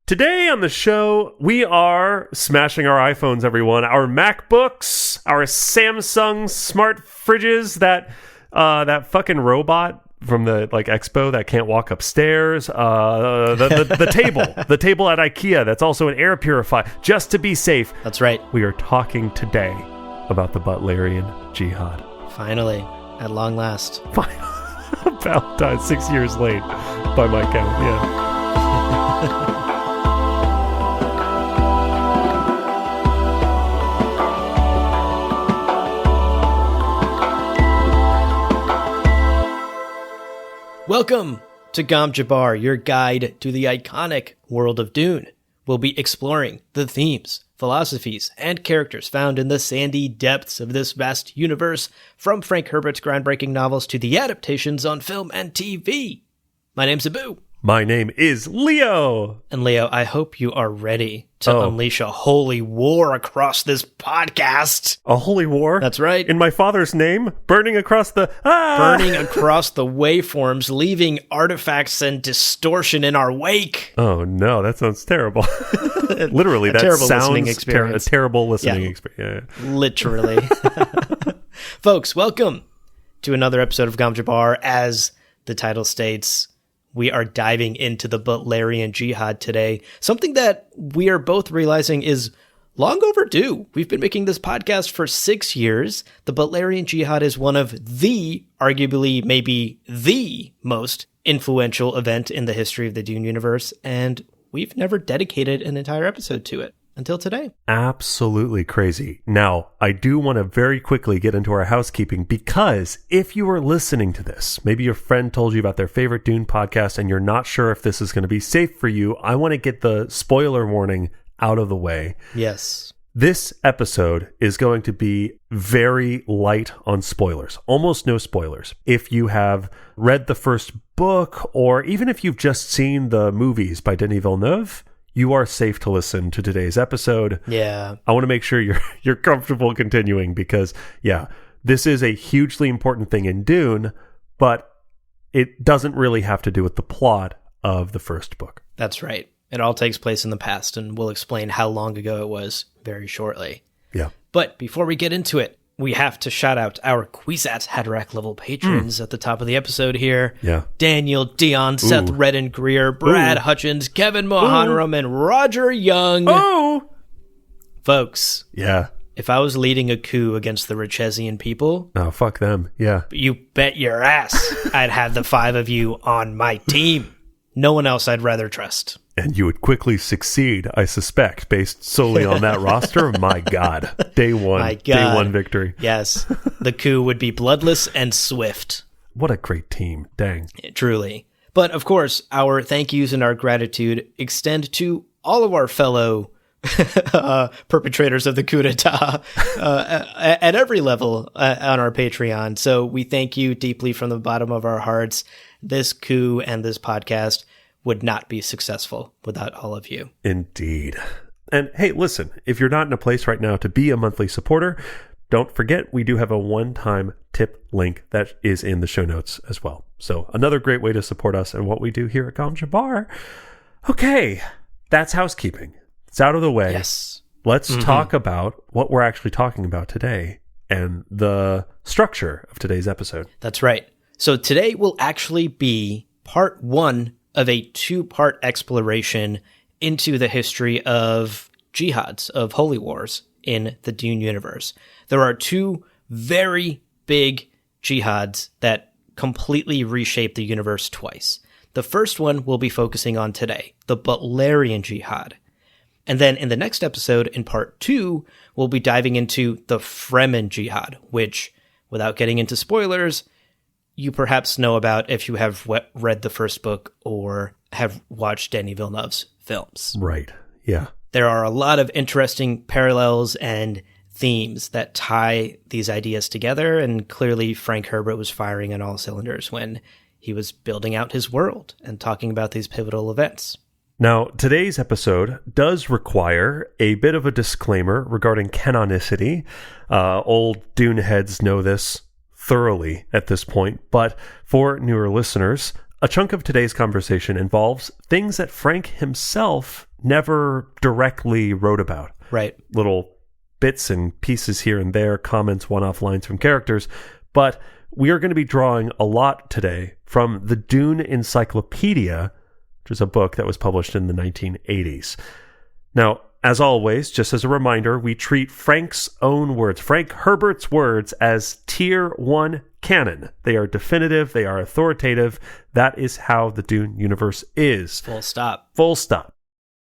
Today on the show, we are smashing our iPhones, everyone. Our MacBooks, our Samsung smart fridges, that fucking robot from the expo that can't walk upstairs, the table at IKEA that's also an air purifier, just to be safe. That's right. We are talking today about the Butlerian Jihad. Finally, at long last. About 6 years late, by my count, yeah. Welcome to Gom Jabbar, your guide to the iconic world of Dune. We'll be exploring the themes, philosophies, and characters found in the sandy depths of this vast universe, from Frank Herbert's groundbreaking novels to the adaptations on film and TV. My name's Abu. My name is Leo. And Leo, I hope you are ready to unleash a holy war across this podcast. A holy war? That's right. In my father's name? Burning across the waveforms, leaving artifacts and distortion in our wake. Oh no, that sounds terrible. Literally, that sounds a terrible listening experience. Yeah. Literally. Folks, welcome to another episode of Gom Jabbar. As the title states, we are diving into the Butlerian Jihad today, something that we are both realizing is long overdue. We've been making this podcast for 6 years. The Butlerian Jihad is one of the, arguably maybe the most influential event in the history of the Dune universe, and we've never dedicated an entire episode to it until today. Absolutely crazy. Now, I do want to very quickly get into our housekeeping, because if you are listening to this, maybe your friend told you about their favorite Dune podcast and you're not sure if this is going to be safe for you, I want to get the spoiler warning out of the way. Yes. This episode is going to be very light on spoilers, almost no spoilers. If you have read the first book, or even if you've just seen the movies by Denis Villeneuve, you are safe to listen to today's episode. Yeah. I want to make sure you're comfortable continuing, because, this is a hugely important thing in Dune, but it doesn't really have to do with the plot of the first book. That's right. It all takes place in the past, and we'll explain how long ago it was very shortly. Yeah. But before we get into it, we have to shout out our Kwisatz Haderach level patrons at the top of the episode here. Yeah. Daniel, Dion, Seth Redden Greer, Brad Hutchins, Kevin Mohanram, and Roger Young. Oh! Folks. Yeah. If I was leading a coup against the Richesean people... Oh, fuck them. Yeah. You bet your ass I'd have the 5 of you on my team. No one else I'd rather trust. And you would quickly succeed, I suspect, based solely on that roster. My God. Day one victory. Yes. The coup would be bloodless and swift. What a great team. Dang. Truly. But, of course, our thank yous and our gratitude extend to all of our fellow perpetrators of the coup d'etat at every level on our Patreon. So we thank you deeply from the bottom of our hearts. This coup and this podcast would not be successful without all of you. Indeed. And hey, listen, if you're not in a place right now to be a monthly supporter, don't forget we do have a one-time tip link that is in the show notes as well. So another great way to support us and what we do here at Gom Jabbar. Okay, that's housekeeping. It's out of the way. Yes. Let's talk about what we're actually talking about today and the structure of today's episode. That's right. So today will actually be part 1 of a 2-part exploration into the history of jihads, of holy wars in the Dune universe. There are 2 very big jihads that completely reshape the universe twice. The first one we'll be focusing on today, the Butlerian Jihad. And then in the next episode, in part 2, we'll be diving into the Fremen Jihad, which, without getting into spoilers, you perhaps know about if you have read the first book or have watched Denis Villeneuve's films. Right, yeah. There are a lot of interesting parallels and themes that tie these ideas together, and clearly Frank Herbert was firing on all cylinders when he was building out his world and talking about these pivotal events. Now, today's episode does require a bit of a disclaimer regarding canonicity. Old Dune heads know this thoroughly at this point, but for newer listeners, a chunk of today's conversation involves things that Frank himself never directly wrote about. Right. Little bits and pieces here and there, comments, one-off lines from characters. But we are going to be drawing a lot today from the Dune Encyclopedia, which is a book that was published in the 1980s. Now, as always, just as a reminder, we treat Frank's own words, Frank Herbert's words, as Tier 1 canon. They are definitive. They are authoritative. That is how the Dune universe is. Full stop. Full stop.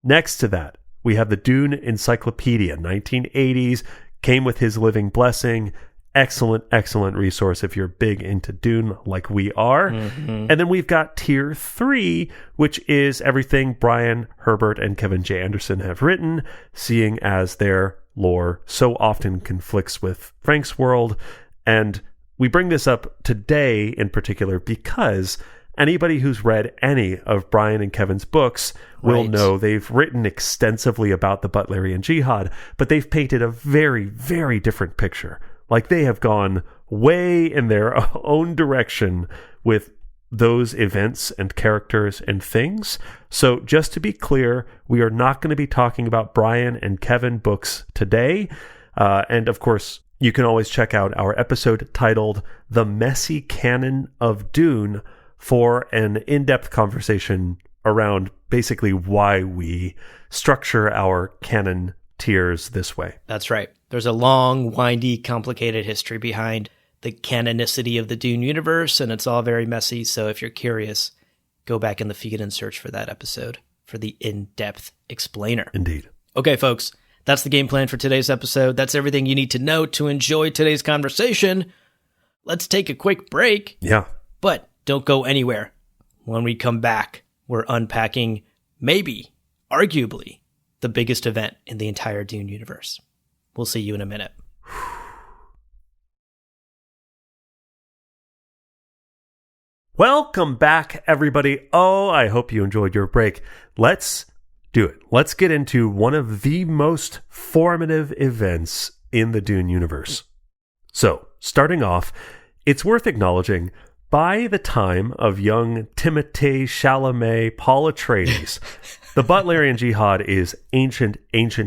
Next to that, we have the Dune Encyclopedia, 1980s, came with his living blessing. Excellent, excellent resource if you're big into Dune like we are. Mm-hmm. And then we've got Tier 3, which is everything Brian Herbert and Kevin J. Anderson have written, seeing as their lore so often conflicts with Frank's world. And we bring this up today in particular because anybody who's read any of Brian and Kevin's books will know they've written extensively about the Butlerian Jihad, but they've painted a very, very different picture. Like, they have gone way in their own direction with those events and characters and things. So just to be clear, we are not going to be talking about Brian and Kevin books today. And of course, you can always check out our episode titled The Messy Canon of Dune for an in-depth conversation around basically why we structure our canon tiers this way. That's right. There's a long, windy, complicated history behind the canonicity of the Dune universe, and it's all very messy. So if you're curious, go back in the feed and search for that episode for the in-depth explainer. Indeed. Okay, folks, that's the game plan for today's episode. That's everything you need to know to enjoy today's conversation. Let's take a quick break. Yeah. But don't go anywhere. When we come back, we're unpacking, maybe, arguably, the biggest event in the entire Dune universe. We'll see you in a minute. Welcome back, everybody. Oh, I hope you enjoyed your break. Let's do it. Let's get into one of the most formative events in the Dune universe. So, starting off, it's worth acknowledging, by the time of young Timothée Chalamet, Paul Atreides, the Butlerian Jihad is ancient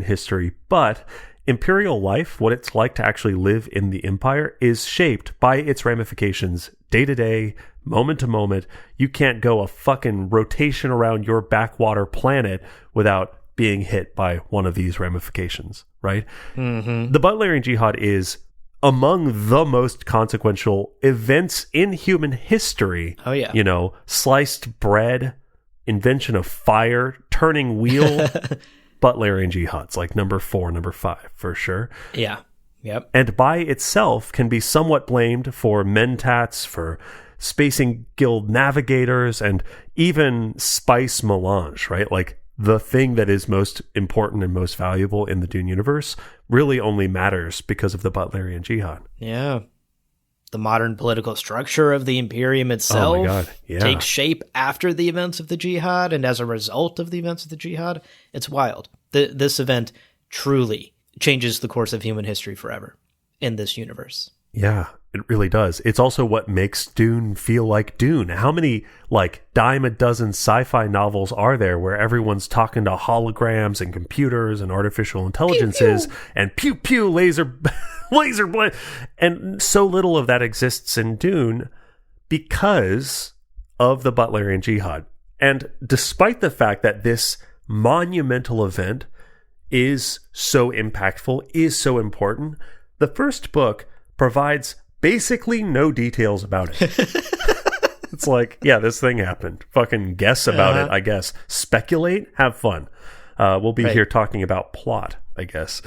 history, but imperial life, what it's like to actually live in the Empire, is shaped by its ramifications day to day, moment to moment. You can't go a fucking rotation around your backwater planet without being hit by one of these ramifications, right? Mm-hmm. The Butlerian Jihad is among the most consequential events in human history. Oh, yeah. You know, sliced bread, invention of fire, turning wheel. Butlerian Jihad's like number 4, number 5 for sure. Yeah. Yep. And by itself can be somewhat blamed for mentats, for spacing guild navigators, and even spice melange, right? Like, the thing that is most important and most valuable in the Dune universe really only matters because of the Butlerian Jihad. Yeah. The modern political structure of the Imperium itself takes shape after the events of the Jihad, and as a result of the events of the Jihad. It's wild. This event truly changes the course of human history forever in this universe. Yeah, it really does. It's also what makes Dune feel like Dune. How many, like, dime a dozen sci-fi novels are there where everyone's talking to holograms and computers and artificial intelligences, pew, pew, and pew pew laser blade, and so little of that exists in Dune because of the Butlerian Jihad. And despite the fact that this monumental event is so impactful, is so important, the first book provides basically no details about it. It's like, yeah, this thing happened. Fucking guess about it, I guess. Speculate, have fun. We'll be here talking about plot, I guess.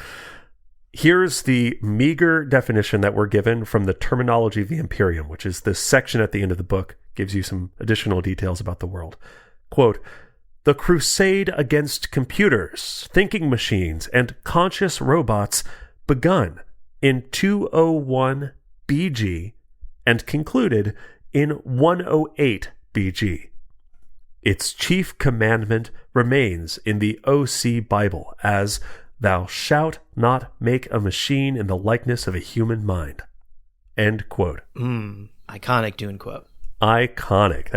Here's the meager definition that we're given from the Terminology of the Imperium, which is this section at the end of the book, gives you some additional details about the world. Quote, "The crusade against computers, thinking machines, and conscious robots begun in 201 BG and concluded in 108 BG. Its chief commandment remains in the OC Bible as, 'Thou shalt not make a machine in the likeness of a human mind.'" End quote. Iconic Dune quote. Iconic.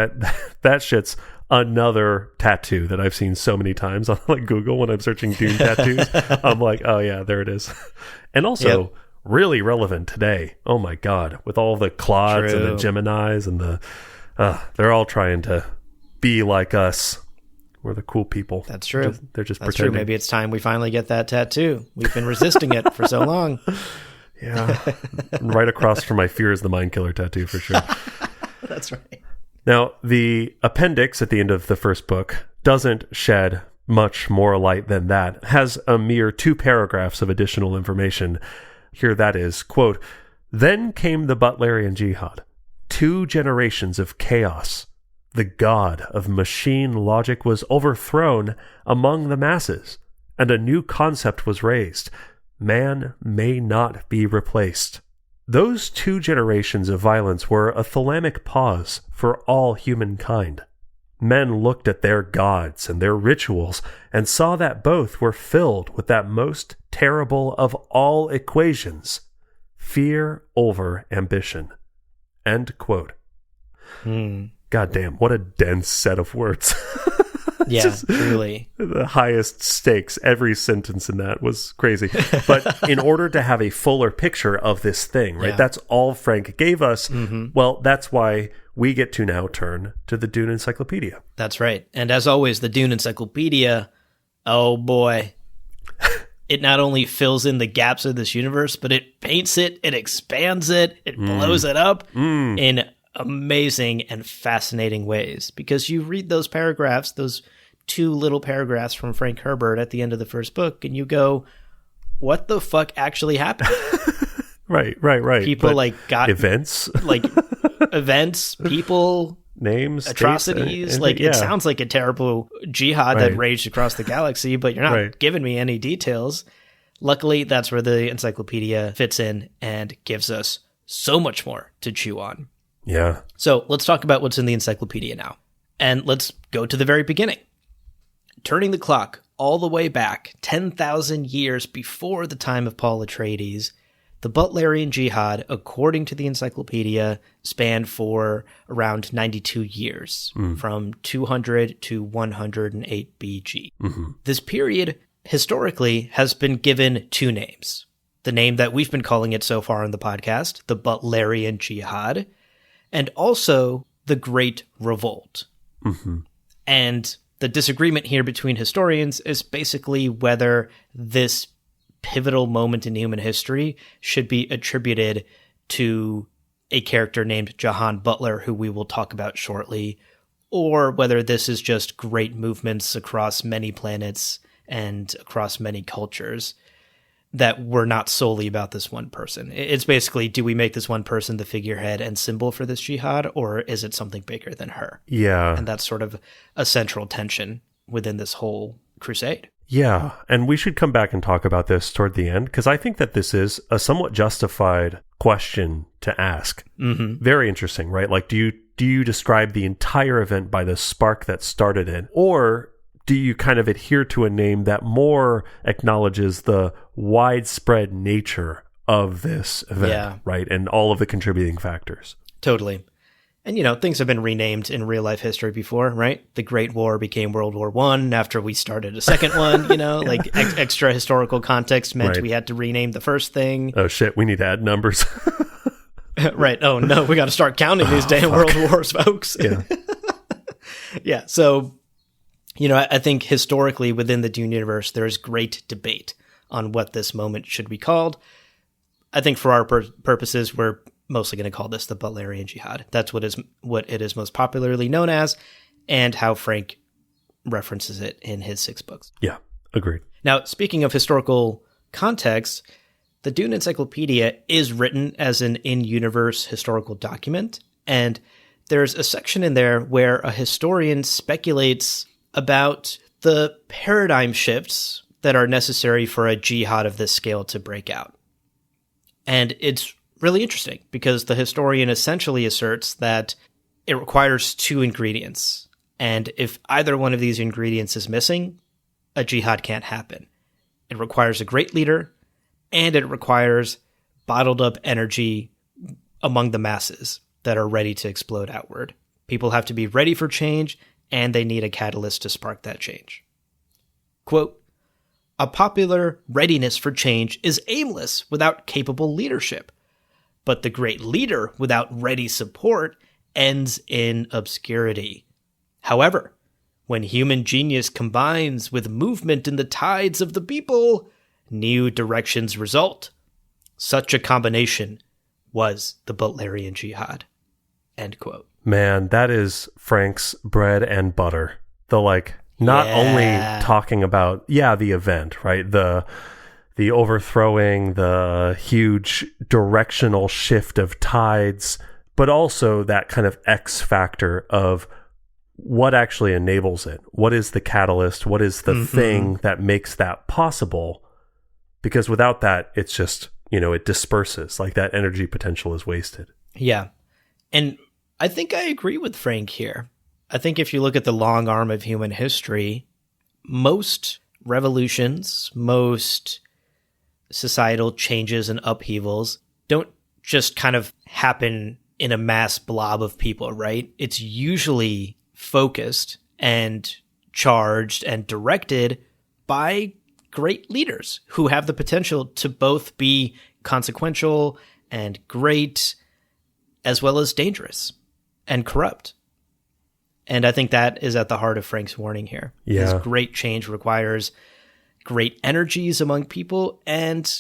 That shit's another tattoo that I've seen so many times on like Google when I'm searching Dune tattoos. I'm like, oh yeah, there it is. And also really relevant today. Oh my God, with all the Claudes and the Geminis and they're all trying to be like us. We're the cool people. That's true. They're just That's pretending. true. Maybe it's time we finally get that tattoo. We've been resisting it for so long. Yeah. Right across from my Fear is the Mind Killer tattoo for sure. That's right. Now, the appendix at the end of the first book doesn't shed much more light than that. It has a mere 2 paragraphs of additional information. Here that is, quote, "Then came the Butlerian Jihad, 2 generations of chaos. The god of machine logic was overthrown among the masses, and a new concept was raised. Man may not be replaced. Those 2 generations of violence were a thalamic pause for all humankind. Men looked at their gods and their rituals and saw that both were filled with that most terrible of all equations, fear over ambition." End quote. God damn, what a dense set of words. Yeah, really. The highest stakes. Every sentence in that was crazy. But in order to have a fuller picture of this thing, right? Yeah. That's all Frank gave us. Well, that's why we get to now turn to the Dune Encyclopedia. That's right. And as always, the Dune Encyclopedia, oh boy, it not only fills in the gaps of this universe, but it paints it, it expands it, it blows it up in amazing and fascinating ways. Because you read those paragraphs, those 2 little paragraphs from Frank Herbert at the end of the first book, and you go, what the fuck actually happened? Right. People but like got events, like events, people, names, atrocities. dates, like yeah. it sounds like a terrible jihad that raged across the galaxy, but you're not giving me any details. Luckily, that's where the encyclopedia fits in and gives us so much more to chew on. Yeah. So let's talk about what's in the encyclopedia now. And let's go to the very beginning. Turning the clock all the way back 10,000 years before the time of Paul Atreides, the Butlerian Jihad, according to the encyclopedia, spanned for around 92 years, from 200 to 108 BG. This period, historically, has been given 2 names. The name that we've been calling it so far on the podcast, the Butlerian Jihad, and also the Great Revolt. And the disagreement here between historians is basically whether this pivotal moment in human history should be attributed to a character named Jehanne Butler, who we will talk about shortly, or whether this is just great movements across many planets and across many cultures that were not solely about this one person. It's basically, do we make this one person the figurehead and symbol for this jihad, or is it something bigger than her? Yeah. And that's sort of a central tension within this whole crusade. Yeah, and we should come back and talk about this toward the end, because I think that this is a somewhat justified question to ask. Very interesting, right? Like, do you describe the entire event by the spark that started it, or do you kind of adhere to a name that more acknowledges the widespread nature of this event, right? And all of the contributing factors. Totally. And, things have been renamed in real life history before, right? The Great War became World War I after we started a second one, like extra historical context meant we had to rename the first thing. Oh, shit, we need to add numbers. Right. Oh, no, we got to start counting these damn World Wars, folks. Yeah. Yeah. So, I think historically within the Dune universe, there's great debate on what this moment should be called. I think for our purposes, we're mostly going to call this the Butlerian Jihad. That's what it is most popularly known as, and how Frank references it in his 6 books. Yeah, agreed. Now, speaking of historical context, the Dune Encyclopedia is written as an in-universe historical document, and there's a section in there where a historian speculates about the paradigm shifts that are necessary for a jihad of this scale to break out. And it's really interesting because the historian essentially asserts that it requires 2 ingredients. And if either one of these ingredients is missing, a jihad can't happen. It requires a great leader, and it requires bottled up energy among the masses that are ready to explode outward. People have to be ready for change, and they need a catalyst to spark that change. Quote, "A popular readiness for change is aimless without capable leadership, but the great leader without ready support ends in obscurity. However, when human genius combines with movement in the tides of the people, new directions result. Such a combination was the Butlerian Jihad." End quote. Man, that is Frank's bread and butter. Not only talking about, the event, right? The overthrowing, the huge directional shift of tides, but also that kind of X factor of what actually enables it. What is the catalyst? What is the thing that makes that possible? Because without that, it's just, it disperses. Like that energy potential is wasted. Yeah. And I think I agree with Frank here. I think if you look at the long arm of human history, most revolutions, most societal changes and upheavals don't just kind of happen in a mass blob of people, right? It's usually focused and charged and directed by great leaders who have the potential to both be consequential and great, as well as dangerous and corrupt. And I think that is at the heart of Frank's warning here. Yeah. Great change requires great energies among people and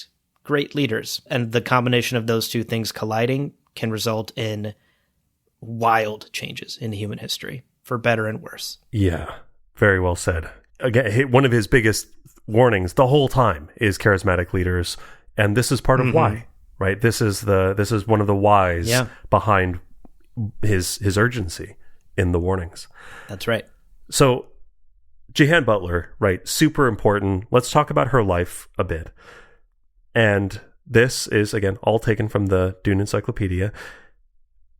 great leaders. And the combination of those two things colliding can result in wild changes in human history, for better and worse. Yeah, very well said. Again, one of his biggest warnings the whole time is charismatic leaders. And this is part of why, right? This is one of the whys behind his urgency in the warnings. That's right. So Jehanne Butler, right? Super important. Let's talk about her life a bit. And this is, again, all taken from the Dune Encyclopedia.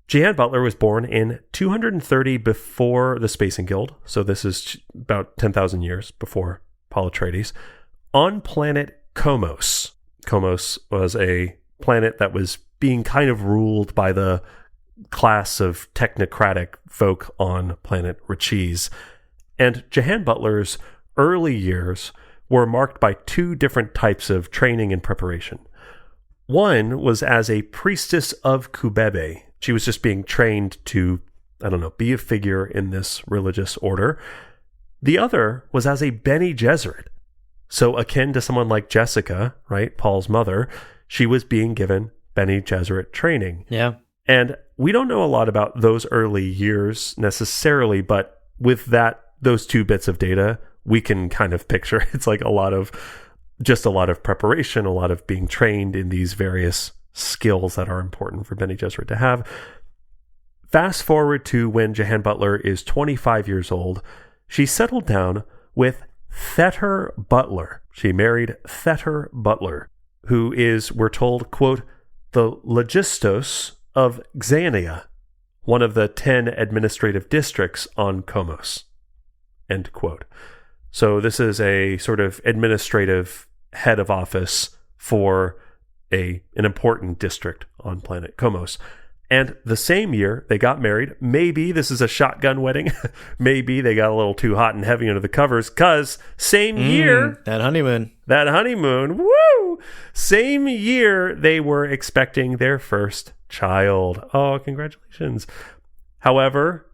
Jehanne Butler was born in 230 before the Spacing Guild. So this is about 10,000 years before Paul Atreides, on planet Komos. Komos was a planet that was being kind of ruled by the class of technocratic folk on planet Richese. And Jehanne Butler's early years were marked by two different types of training and preparation. One was as a priestess of Kubebe. She was just being trained to, be a figure in this religious order. The other was as a Bene Gesserit. So akin to someone like Jessica, right, Paul's mother, she was being given Bene Gesserit training. Yeah. And we don't know a lot about those early years necessarily, but with those two bits of data, we can kind of picture it's like a lot of preparation, a lot of being trained in these various skills that are important for Bene Gesserit to have. Fast forward to when Jehanne Butler is 25 years old. She settled down with Thetter Butler. She married Thetter Butler, who is, we're told, quote, the Logistos of Xania, one of the 10 administrative districts on Komos, end quote. So this is a sort of administrative head of office for an important district on planet Komos. And the same year they got married. Maybe this is a shotgun wedding. Maybe they got a little too hot and heavy under the covers, because same year... That honeymoon. Woo! Same year they were expecting their first child. Oh, congratulations. However,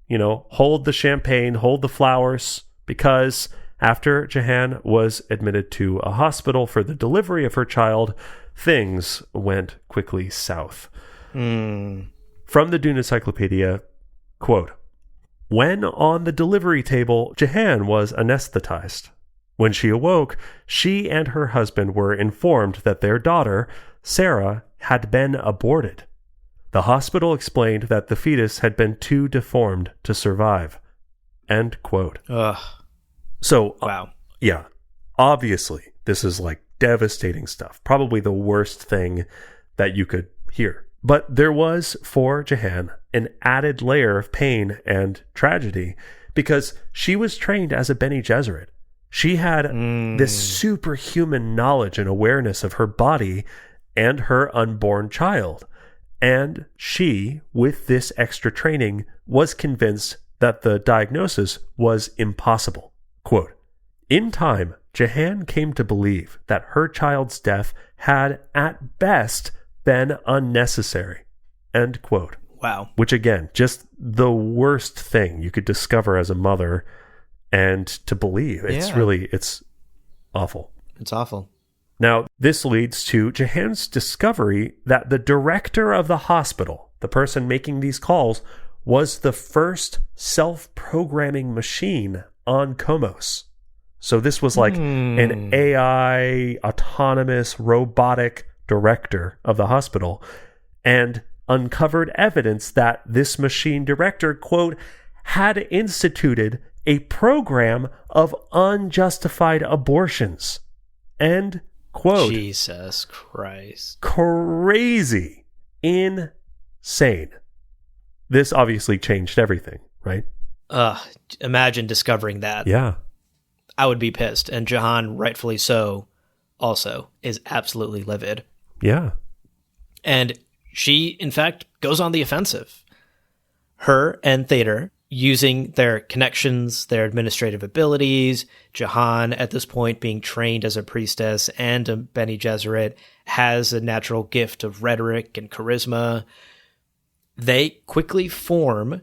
hold the champagne, hold the flowers, because after Jehanne was admitted to a hospital for the delivery of her child, things went quickly south. From the Dune Encyclopedia, quote, when on the delivery table, Jehanne was anesthetized. When she awoke, she and her husband were informed that their daughter, Sarah, had been aborted. The hospital explained that the fetus had been too deformed to survive. End quote. Ugh. So, wow. Yeah, obviously, this is like devastating stuff. Probably the worst thing that you could hear. But there was, for Jehanne, an added layer of pain and tragedy, because she was trained as a Bene Gesserit. She had this superhuman knowledge and awareness of her body and her unborn child. And she, with this extra training, was convinced that the diagnosis was impossible. Quote, "In time, Jehanne came to believe that her child's death had at best been unnecessary." End quote. Wow. Which again, just the worst thing you could discover as a mother and to believe. It's it's awful. It's awful. Now, this leads to Jehanne's discovery that the director of the hospital, the person making these calls, was the first self-programming machine on Komos. So this was like an AI, autonomous, robotic director of the hospital, and uncovered evidence that this machine director, quote, had instituted a program of unjustified abortions. End quote. Jesus Christ. Crazy. Insane. This obviously changed everything, right? Imagine discovering that. Yeah. I would be pissed. And Jehanne, rightfully so, also is absolutely livid. Yeah. And she, in fact, goes on the offensive. Her and Thader, using their connections, their administrative abilities, Jehanne, at this point being trained as a priestess and a Bene Gesserit, has a natural gift of rhetoric and charisma. They quickly form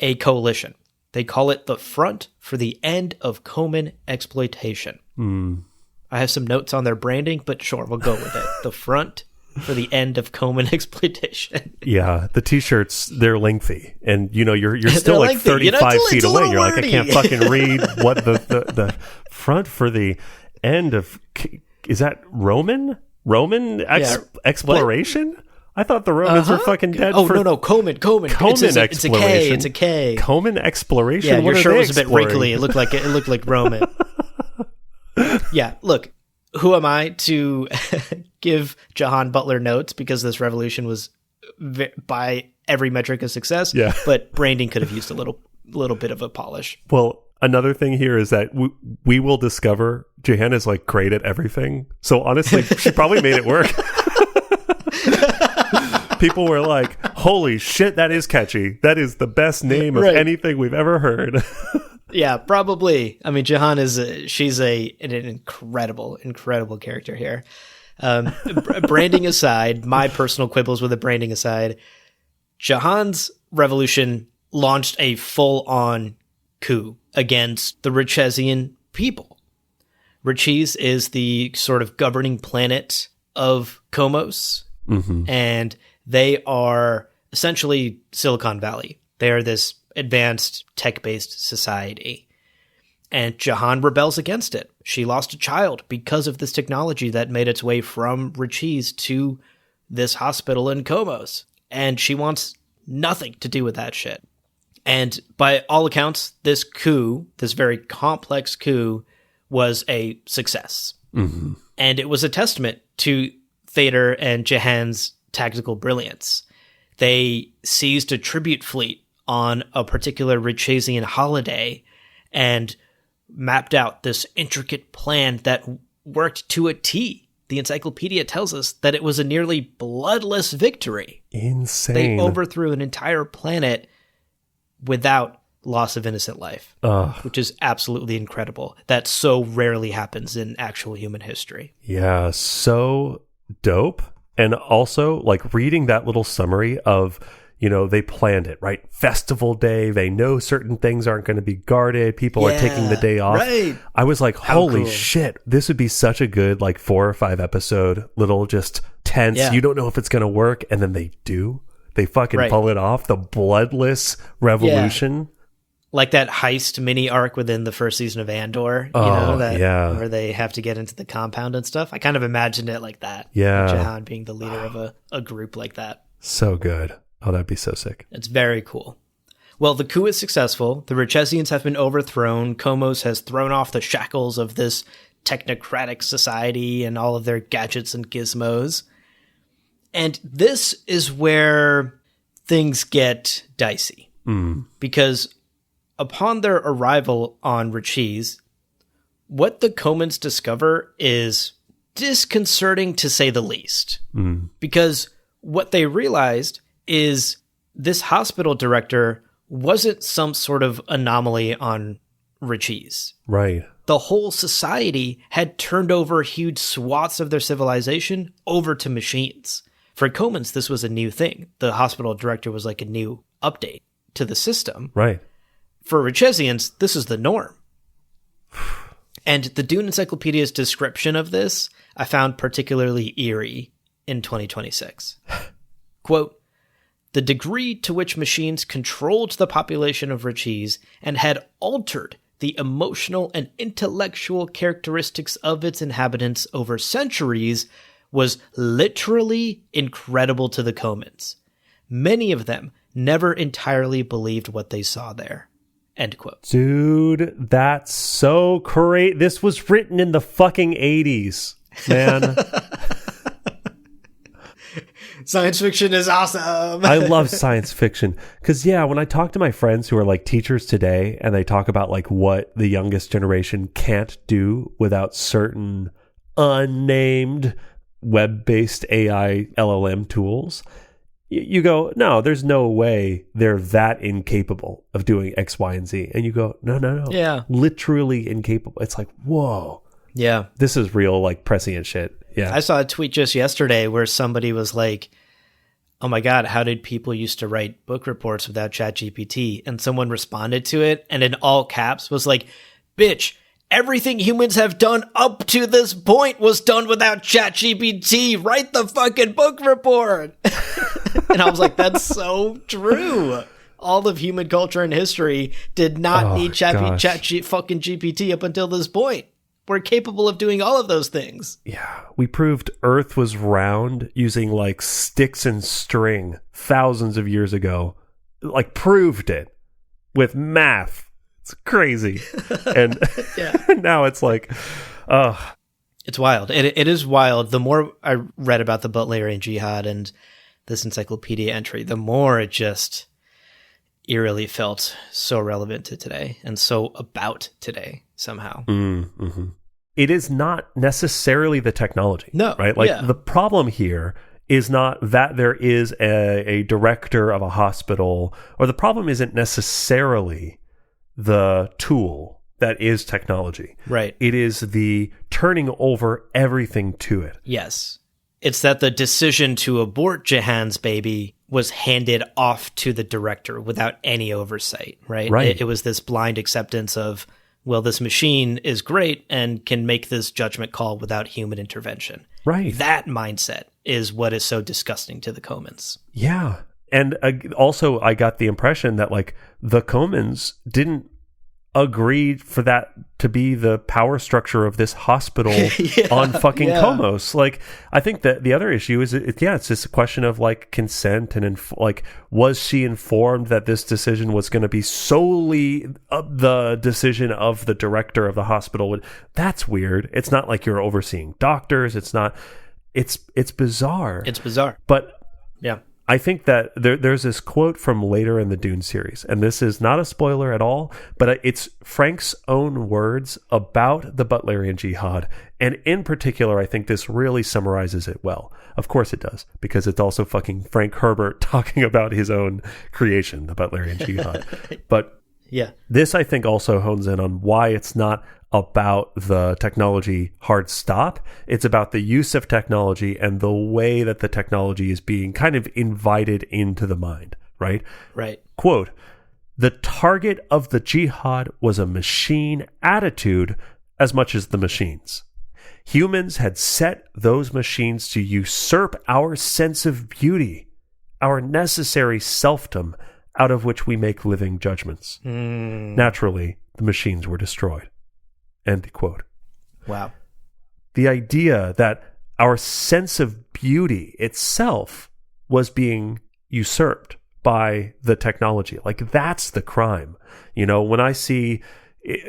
a coalition. They call it the Front for the End of Koman Exploitation. I have some notes on their branding, but sure, we'll go with it. The Front for the End of Koman Exploitation. Yeah, the t-shirts, they're lengthy. And, you know, you're still like lengthy. 35 feet away. You're like, I can't fucking read what the Front for the End of... Is that Roman? Exploration? What? I thought the Romans were fucking dead. Oh, no, Koman. It's a K. It's a K. Koman exploration. Yeah, your shirt was a bit wrinkly. It looked like Roman. Yeah, look, who am I to give Jehanne Butler notes because this revolution was by every metric a success? Yeah. But branding could have used a little bit of a polish. Well, another thing here is that we will discover Jehanne is like great at everything. So honestly, she probably made it work. People were like, holy shit, that is catchy. That is the best name of anything we've ever heard. Yeah, probably. I mean, Jehanne she's an incredible character here. Branding aside, my personal quibbles with the branding aside, Jehanne's revolution launched a full-on coup against the Richesian people. Richese is the sort of governing planet of Komos, and they are essentially Silicon Valley. They are this advanced tech-based society. And Jehanne rebels against it. She lost a child because of this technology that made its way from Richese to this hospital in Komos. And she wants nothing to do with that shit. And by all accounts, this coup, this very complex coup, was a success. And it was a testament to Thader and Jehanne's tactical brilliance. They seized a tribute fleet on a particular Richesian holiday and mapped out this intricate plan that worked to a T. The encyclopedia tells us that it was a nearly bloodless victory. Insane. They overthrew an entire planet without loss of innocent life, which is absolutely incredible. That so rarely happens in actual human history. Yeah, so dope. And also, like, reading that little summary of, you know, they planned it, right? Festival day. They know certain things aren't going to be guarded. People are taking the day off. Right. I was like, holy shit, this would be such a good, like, 4 or 5 episode little just tense. Yeah. You don't know if it's going to work. And then they do. They fucking pull it off. The bloodless revolution. Yeah. Like that heist mini arc within the first season of Andor, where they have to get into the compound and stuff. I kind of imagined it like that. Yeah. Jehanne being the leader of a group like that. So good. Oh, that'd be so sick. It's very cool. Well, the coup is successful. The Richesians have been overthrown. Komos has thrown off the shackles of this technocratic society and all of their gadgets and gizmos. And this is where things get dicey. Because upon their arrival on Richese, what the Komans discover is disconcerting to say the least. Because what they realized is this hospital director wasn't some sort of anomaly on Richese. Right. The whole society had turned over huge swaths of their civilization over to machines. For Komans, this was a new thing. The hospital director was like a new update to the system. Right. For Richesians, this is the norm. And the Dune Encyclopedia's description of this I found particularly eerie in 2026. Quote, "The degree to which machines controlled the population of Richese and had altered the emotional and intellectual characteristics of its inhabitants over centuries was literally incredible to the Komans. Many of them never entirely believed what they saw there." End quote. Dude, that's so great. This was written in the fucking 80s, man. Science fiction is awesome. I love science fiction. Because, yeah, when I talk to my friends who are like teachers today and they talk about like what the youngest generation can't do without certain unnamed web-based AI LLM tools, you go, no, there's no way they're that incapable of doing X, Y, and Z. And you go, no. Yeah. Literally incapable. It's like, whoa. Yeah. This is real, like, prescient shit. Yeah. I saw a tweet just yesterday where somebody was like, oh my God, how did people used to write book reports without ChatGPT? And someone responded to it and in all caps was like, bitch, everything humans have done up to this point was done without ChatGPT. Write the fucking book report. And I was like, that's so true. All of human culture and history did not need fucking GPT up until this point. We're capable of doing all of those things. Yeah. We proved Earth was round using like sticks and string thousands of years ago. Like proved it with math. It's crazy. And now it's like, it's wild. It is wild. The more I read about the Butlerian Jihad and this encyclopedia entry, the more it just eerily felt so relevant to today and so about today somehow. Mm-hmm. It is not necessarily the technology. No. Right? Like the problem here is not that there is a director of a hospital, or the problem isn't necessarily the tool that is technology. Right. It is the turning over everything to it. Yes. It's that the decision to abort Jehanne's baby was handed off to the director without any oversight, right? Right. It was this blind acceptance of, well, this machine is great and can make this judgment call without human intervention. Right. That mindset is what is so disgusting to the Komans. Yeah. And also, I got the impression that like the Komans didn't agree for that to be the power structure of this hospital on fucking Komos. Like, I think that the other issue is, it's just a question of like consent and like, was she informed that this decision was going to be solely the decision of the director of the hospital? That's weird. It's not like you're overseeing doctors. It's not. It's bizarre. It's bizarre. But yeah. I think that there's this quote from later in the Dune series, and this is not a spoiler at all, but it's Frank's own words about the Butlerian Jihad. And in particular, I think this really summarizes it well. Of course it does, because it's also fucking Frank Herbert talking about his own creation, the Butlerian Jihad. But yeah, this, I think, also hones in on why it's not about the technology hard stop. It's about the use of technology and the way that the technology is being kind of invited into the mind, right? Right. Quote, "The target of the jihad was a machine attitude as much as the machines. Humans had set those machines to usurp our sense of beauty, our necessary selfdom out of which we make living judgments. Naturally, the machines were destroyed." End quote. Wow. The idea that our sense of beauty itself was being usurped by the technology, like that's the crime. You know, when I see,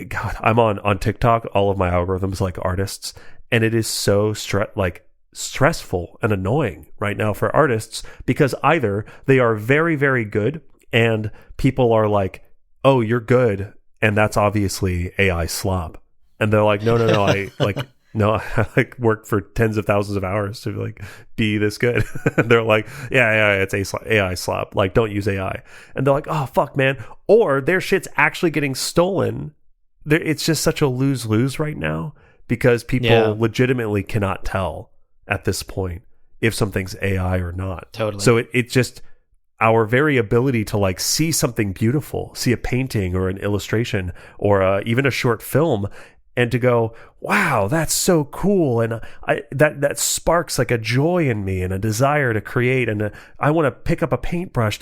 God, I'm on TikTok, all of my algorithms like artists, and it is so stressful and annoying right now for artists, because either they are very, very good and people are like, oh, you're good, and that's obviously AI slop. And they're like, no, No, I like worked for tens of thousands of hours to like be this good. They're like, yeah, it's AI slop. Like, don't use AI. And they're like, oh, fuck, man. Or their shit's actually getting stolen. It's just such a lose-lose right now because people legitimately cannot tell at this point if something's AI or not. Totally. So it's just our very ability to like see something beautiful, see a painting or an illustration or even a short film, and to go, wow, that's so cool, and that sparks like a joy in me and a desire to create, and I want to pick up a paintbrush.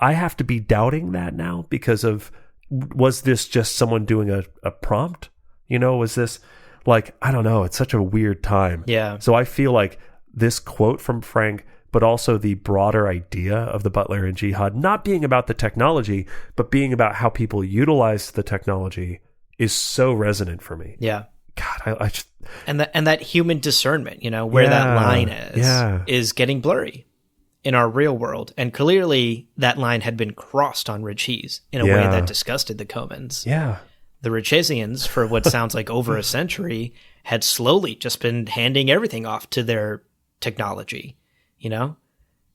I have to be doubting that now because of, was this just someone doing a prompt? Was this like, I don't know. It's such a weird time. Yeah. So I feel like this quote from Frank, but also the broader idea of the Butlerian Jihad, not being about the technology, but being about how people utilize the technology, is so resonant for me. Yeah. God, I just... And that human discernment, where that line is getting blurry in our real world. And clearly that line had been crossed on Richese in a way that disgusted the Komans. Yeah. The Richesians, for what sounds like over a century, had slowly just been handing everything off to their technology,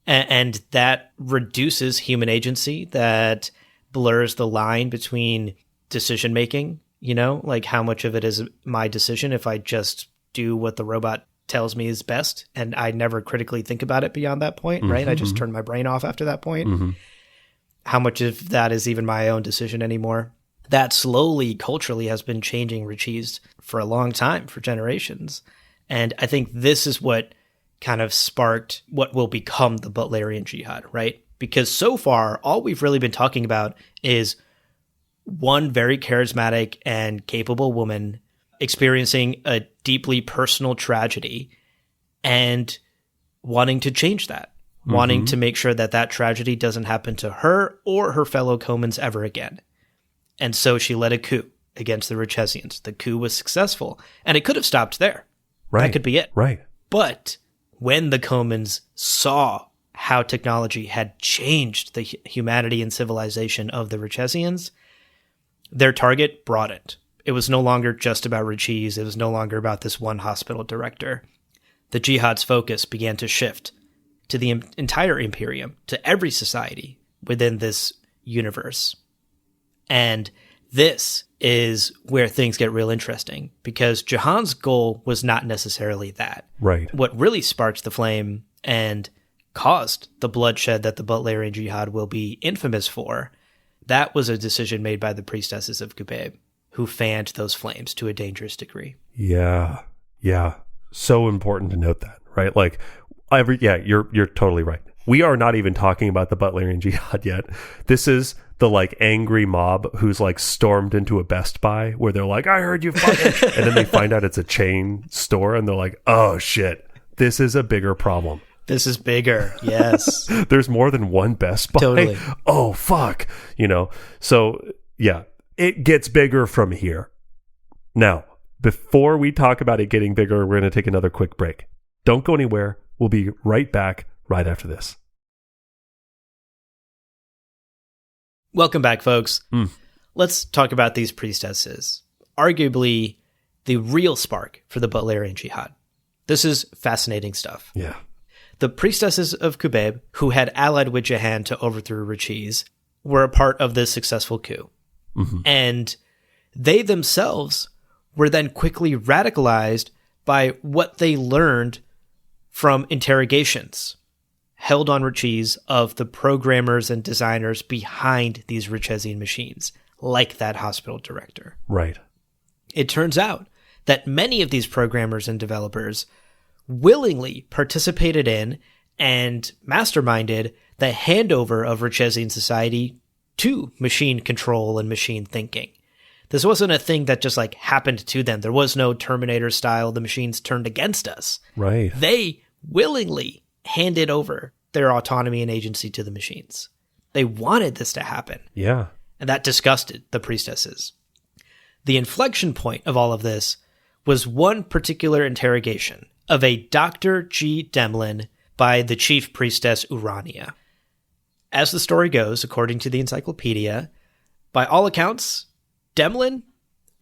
and that reduces human agency, that blurs the line between decision-making, like how much of it is my decision if I just do what the robot tells me is best and I never critically think about it beyond that point, right? I just turn my brain off after that point. How much of that is even my own decision anymore? That slowly, culturally has been changing Richese for a long time, for generations. And I think this is what kind of sparked what will become the Butlerian Jihad, right? Because so far, all we've really been talking about is one very charismatic and capable woman experiencing a deeply personal tragedy and wanting to change that, wanting to make sure that that tragedy doesn't happen to her or her fellow Komans ever again. And so she led a coup against the Richesians. The coup was successful, and it could have stopped there. Right. That could be it. Right. But when the Komans saw how technology had changed the humanity and civilization of the Richesians, their target broadened. It was no longer just about Richese. It was no longer about this one hospital director. The Jihad's focus began to shift to the entire Imperium, to every society within this universe. And this is where things get real interesting, because Jehanne's goal was not necessarily that. Right. What really sparked the flame and caused the bloodshed that the Butlerian Jihad will be infamous for, that was a decision made by the priestesses of Kubeb, who fanned those flames to a dangerous degree. Yeah. Yeah. So important to note that, right? Like, you're totally right. We are not even talking about the Butlerian Jihad yet. This is the like angry mob who's like stormed into a Best Buy where they're like, I heard you fucking, and then they find out it's a chain store and they're like, oh shit, this is a bigger problem. This is bigger. Yes. There's more than one Best Buy. Totally. Oh, fuck. So yeah, it gets bigger from here. Now, before we talk about it getting bigger, we're going to take another quick break. Don't go anywhere. We'll be right back right after this. Welcome back, folks. Let's talk about these priestesses. Arguably the real spark for the Butlerian Jihad. This is fascinating stuff. Yeah. The priestesses of Kubeb, who had allied with Jehanne to overthrow Richese, were a part of this successful coup. And they themselves were then quickly radicalized by what they learned from interrogations held on Richese of the programmers and designers behind these Richesian machines, like that hospital director. Right. It turns out that many of these programmers and developers willingly participated in and masterminded the handover of Richesian society to machine control and machine thinking. This wasn't a thing that just like happened to them. There was no Terminator style, the machines turned against us. Right. They willingly handed over their autonomy and agency to the machines. They wanted this to happen. Yeah. And that disgusted the priestesses. The inflection point of all of this was one particular interrogation of a Dr. G. Demlin by the chief priestess Urania. As the story goes, according to the encyclopedia, by all accounts, Demlin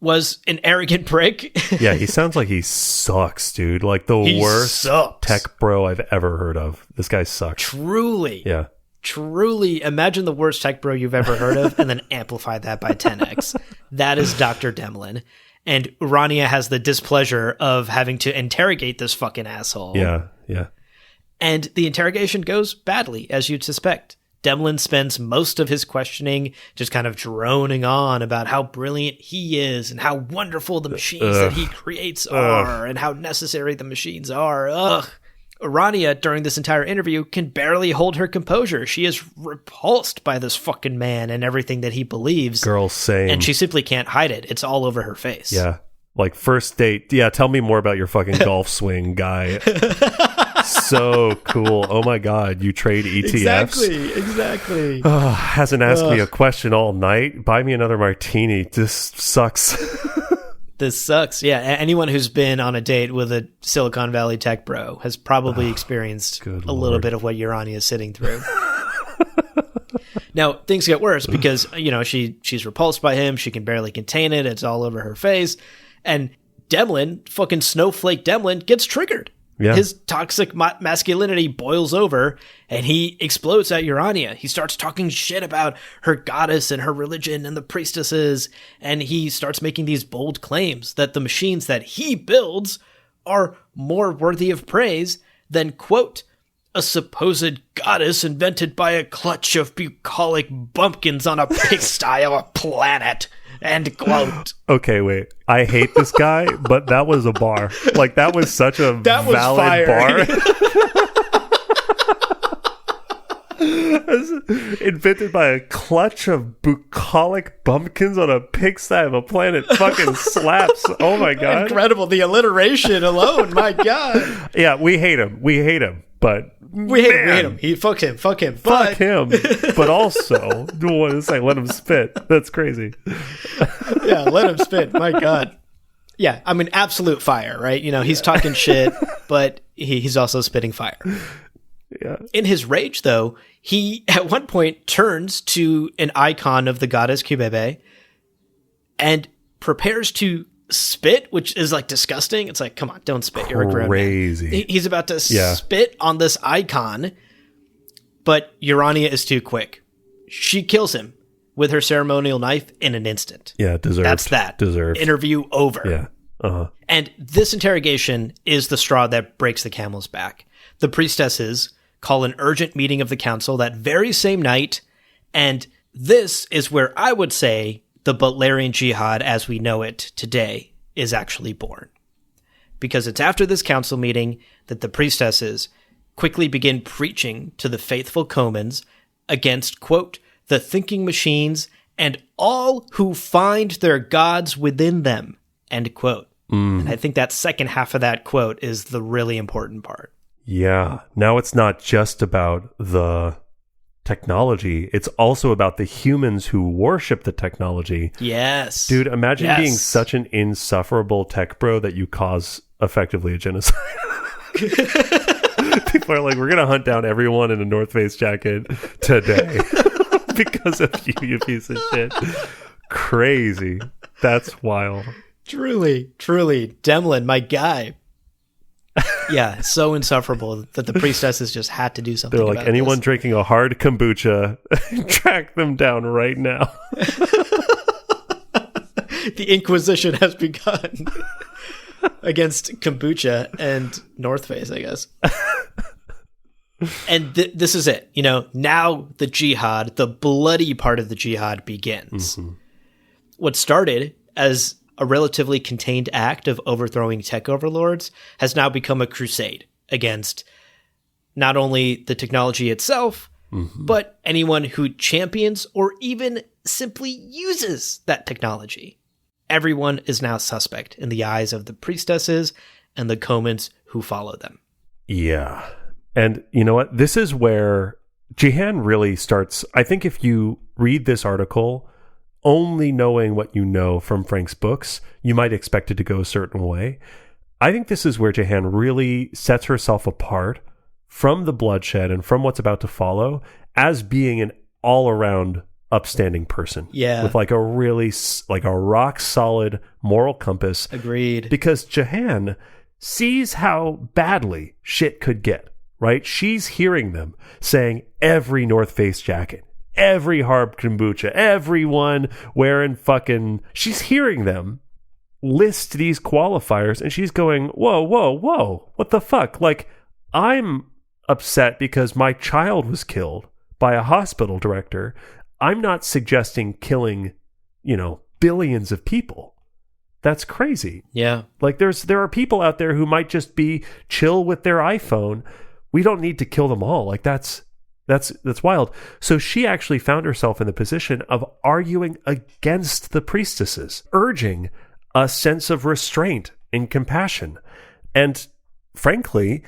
was an arrogant prick. Yeah, he sounds like he sucks, dude. Like the worst tech bro I've ever heard of. This guy sucks. Truly. Yeah. Truly. Imagine the worst tech bro you've ever heard of and then amplify that by 10x. That is Dr. Demlin. And Urania has the displeasure of having to interrogate this fucking asshole. Yeah, yeah. And the interrogation goes badly, as you'd suspect. Demlin spends most of his questioning just kind of droning on about how brilliant he is and how wonderful the machines that he creates are and how necessary the machines are. Urania, during this entire interview, can barely hold her composure. She is repulsed by this fucking man and everything that he believes. Girl, same. And she simply can't hide it. It's all over her face. Yeah. Like, first date. Yeah, tell me more about your fucking golf swing, guy. So cool. Oh my God, you trade ETFs? Exactly. Hasn't asked me a question all night. Buy me another martini. This sucks. This sucks. Yeah, anyone who's been on a date with a Silicon Valley tech bro has probably experienced a little bit of what Urania is sitting through. Now, things get worse because, she's repulsed by him. She can barely contain it. It's all over her face. And Demlin, fucking snowflake Demlin, gets triggered. Yeah. His toxic masculinity boils over, and he explodes at Urania. He starts talking shit about her goddess and her religion and the priestesses, and he starts making these bold claims that the machines that he builds are more worthy of praise than, quote, a supposed goddess invented by a clutch of bucolic bumpkins on a pigsty of a planet. End quote. Okay, wait. I hate this guy, but that was a bar. Like, that was such a valid bar. Invented by a clutch of bucolic bumpkins on a pigsty of a planet fucking slaps. Oh my God. Incredible. The alliteration alone. My God. Yeah, we hate him. But we hate him. Fuck him. Fuck him. But also, let him spit. That's crazy. Yeah, let him spit. My God. Yeah, I mean, absolute fire, right? He's talking shit, but he's also spitting fire. Yeah. In his rage, though, he at one point turns to an icon of the goddess Cubebe and prepares to spit, which is like disgusting. It's like, come on, don't spit. You're a grown man. Crazy. He's about to spit on this icon, but Urania is too quick. She kills him with her ceremonial knife in an instant. Yeah, deserved. That's that. Deserved. Interview over. Yeah. Uh-huh. And this interrogation is the straw that breaks the camel's back. The priestesses call an urgent meeting of the council that very same night, and this is where I would say the Butlerian Jihad as we know it today is actually born. Because it's after this council meeting that the priestesses quickly begin preaching to the faithful Komans against, quote, the thinking machines and all who find their gods within them, end quote. And I think that second half of that quote is the really important part. Yeah. Now it's not just about the technology. It's also about the humans who worship the technology. Yes. Dude, imagine being such an insufferable tech bro that you cause effectively a genocide. People are like, we're going to hunt down everyone in a North Face jacket today because of you piece of shit. Crazy. That's wild. Truly. Demlin, my guy. Yeah, so insufferable that the priestesses just had to do something about it. They're like, anyone drinking a hard kombucha, track them down right now. The Inquisition has begun against kombucha and North Face, I guess. And this is it. Now the jihad, the bloody part of the jihad begins. Mm-hmm. What started as a relatively contained act of overthrowing tech overlords has now become a crusade against not only the technology itself, but anyone who champions or even simply uses that technology. Everyone is now suspect in the eyes of the priestesses and the Komans who follow them. Yeah. And you know what? This is where Jehanne really starts. I think if you read this article only knowing what you know from Frank's books, you might expect it to go a certain way. I think this is where Jehanne really sets herself apart from the bloodshed and from what's about to follow as being an all-around upstanding person. Yeah. With like a really, like a rock solid moral compass. Agreed. Because Jehanne sees how badly shit could get, right? She's hearing them saying every North Face jacket, every Harb kombucha, everyone wearing fucking... She's hearing them list these qualifiers and she's going, whoa, what the fuck? Like, I'm upset because my child was killed by a hospital director. I'm not suggesting killing, billions of people. That's crazy. Yeah. Like there are people out there who might just be chill with their iPhone. We don't need to kill them all. Like that's wild. So she actually found herself in the position of arguing against the priestesses, urging a sense of restraint and compassion. And frankly,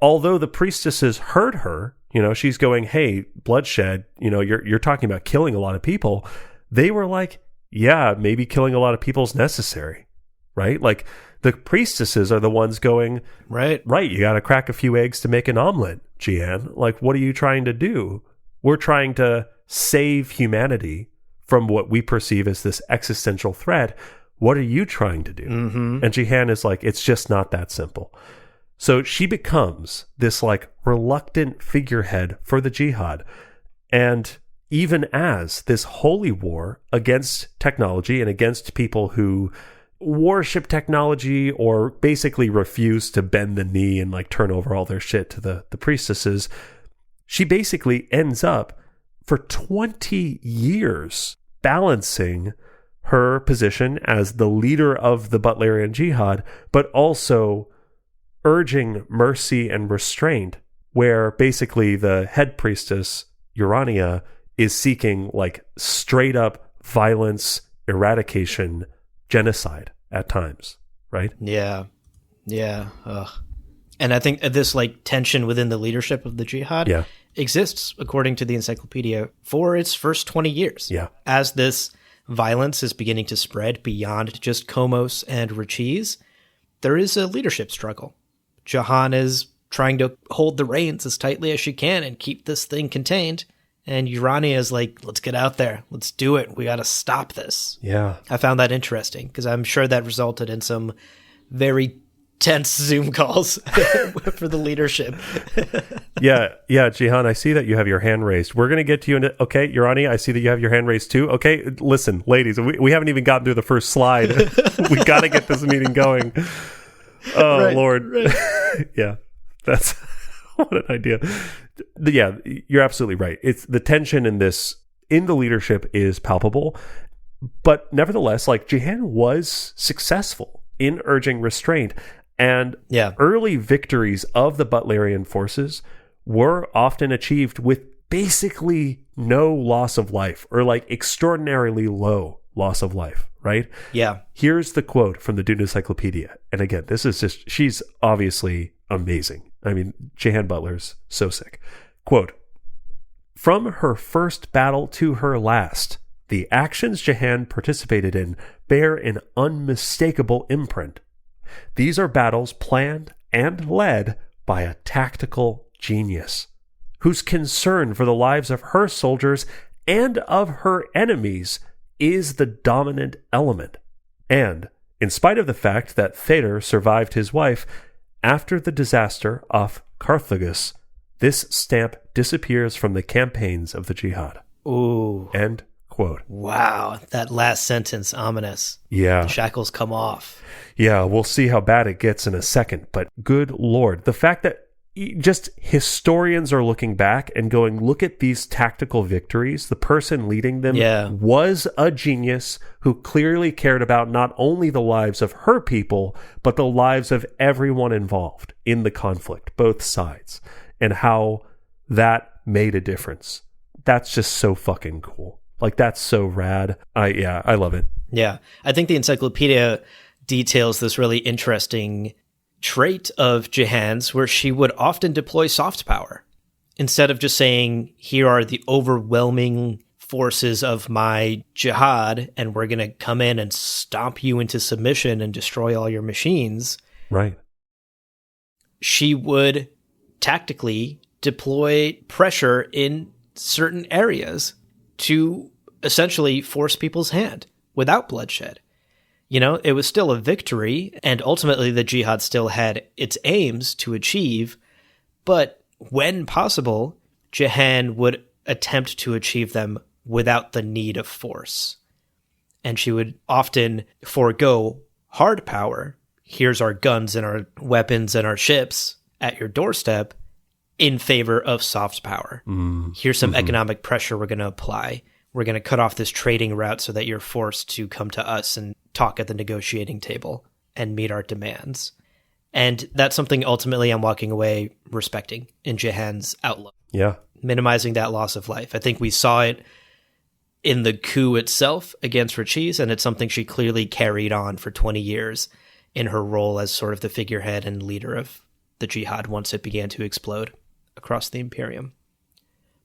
although the priestesses heard her, she's going, hey, bloodshed, you're talking about killing a lot of people. They were like, yeah, maybe killing a lot of people is necessary, right? Like the priestesses are the ones going, right, you got to crack a few eggs to make an omelet, Jehanne. Like, what are you trying to do? We're trying to save humanity from what we perceive as this existential threat. What are you trying to do? Mm-hmm. And Jehanne is like, it's just not that simple. So she becomes this like reluctant figurehead for the jihad. And even as this holy war against technology and against people who worship technology or basically refuse to bend the knee and like turn over all their shit to the priestesses, she basically ends up for 20 years balancing her position as the leader of the Butlerian Jihad, but also urging mercy and restraint, where basically the head priestess, Urania, is seeking like straight up violence, eradication, genocide at times, right? Yeah. Ugh. And I think this like tension within the leadership of the jihad exists, according to the encyclopedia, for its first 20 years. Yeah. As this violence is beginning to spread beyond just Komos and Richese, there is a leadership struggle. Jehanne is trying to hold the reins as tightly as she can and keep this thing contained. And Urania is like, let's get out there. Let's do it. We got to stop this. Yeah. I found that interesting because I'm sure that resulted in some very tense Zoom calls for the leadership. Yeah, Jehanne, I see that you have your hand raised. We're going to get to you in it. Okay, Urania, I see that you have your hand raised too. Okay, listen, ladies, we haven't even gotten through the first slide. We got to get this meeting going. Oh, right, Lord. Right. Yeah, that's what an idea. Yeah, you're absolutely right. It's the tension in the leadership is palpable, but nevertheless, like Jehanne was successful in urging restraint, and early victories of the Butlerian forces were often achieved with basically no loss of life, or like extraordinarily low loss of life, right? Yeah. Here's the quote from the Dune Encyclopedia. And again, this is just, she's obviously amazing. I mean, Jehanne Butler's so sick. Quote, "From her first battle to her last, the actions Jehanne participated in bear an unmistakable imprint. These are battles planned and led by a tactical genius, whose concern for the lives of her soldiers and of her enemies is the dominant element. And, in spite of the fact that Thader survived his wife, after the disaster off Carthagus, this stamp disappears from the campaigns of the jihad." Ooh. End quote. Wow, that last sentence, ominous. Yeah. The shackles come off. Yeah, we'll see how bad it gets in a second, but good Lord, the fact that just historians are looking back and going, look at these tactical victories. The person leading them was a genius who clearly cared about not only the lives of her people, but the lives of everyone involved in the conflict, both sides, and how that made a difference. That's just so fucking cool. Like, that's so rad. I love it. Yeah. I think the encyclopedia details this really interesting trait of Jehanne's, where she would often deploy soft power instead of just saying, here are the overwhelming forces of my jihad, and we're going to come in and stomp you into submission and destroy all your machines. Right. She would tactically deploy pressure in certain areas to essentially force people's hand without bloodshed. You know, it was still a victory, and ultimately the jihad still had its aims to achieve, but when possible, Jehanne would attempt to achieve them without the need of force. And she would often forego hard power, here's our guns and our weapons and our ships at your doorstep, in favor of soft power. Here's some economic pressure we're going to apply. We're going to cut off this trading route so that you're forced to come to us and talk at the negotiating table and meet our demands. And that's something ultimately I'm walking away respecting in Jehanne's outlook. Yeah. Minimizing that loss of life. I think we saw it in the coup itself against Richese, and it's something she clearly carried on for 20 years in her role as sort of the figurehead and leader of the jihad once it began to explode across the Imperium.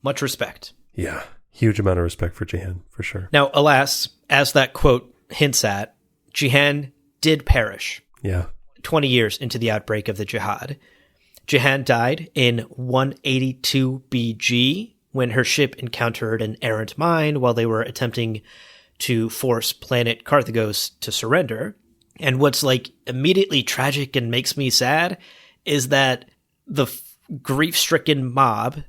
Much respect. Yeah. Huge amount of respect for Jehanne, for sure. Now, alas, as that quote hints at, Jehanne did perish. Yeah. 20 years into the outbreak of the jihad. Jehanne died in 182 BG when her ship encountered an errant mine while they were attempting to force planet Carthagos to surrender. And what's like immediately tragic and makes me sad is that the grief-stricken mob,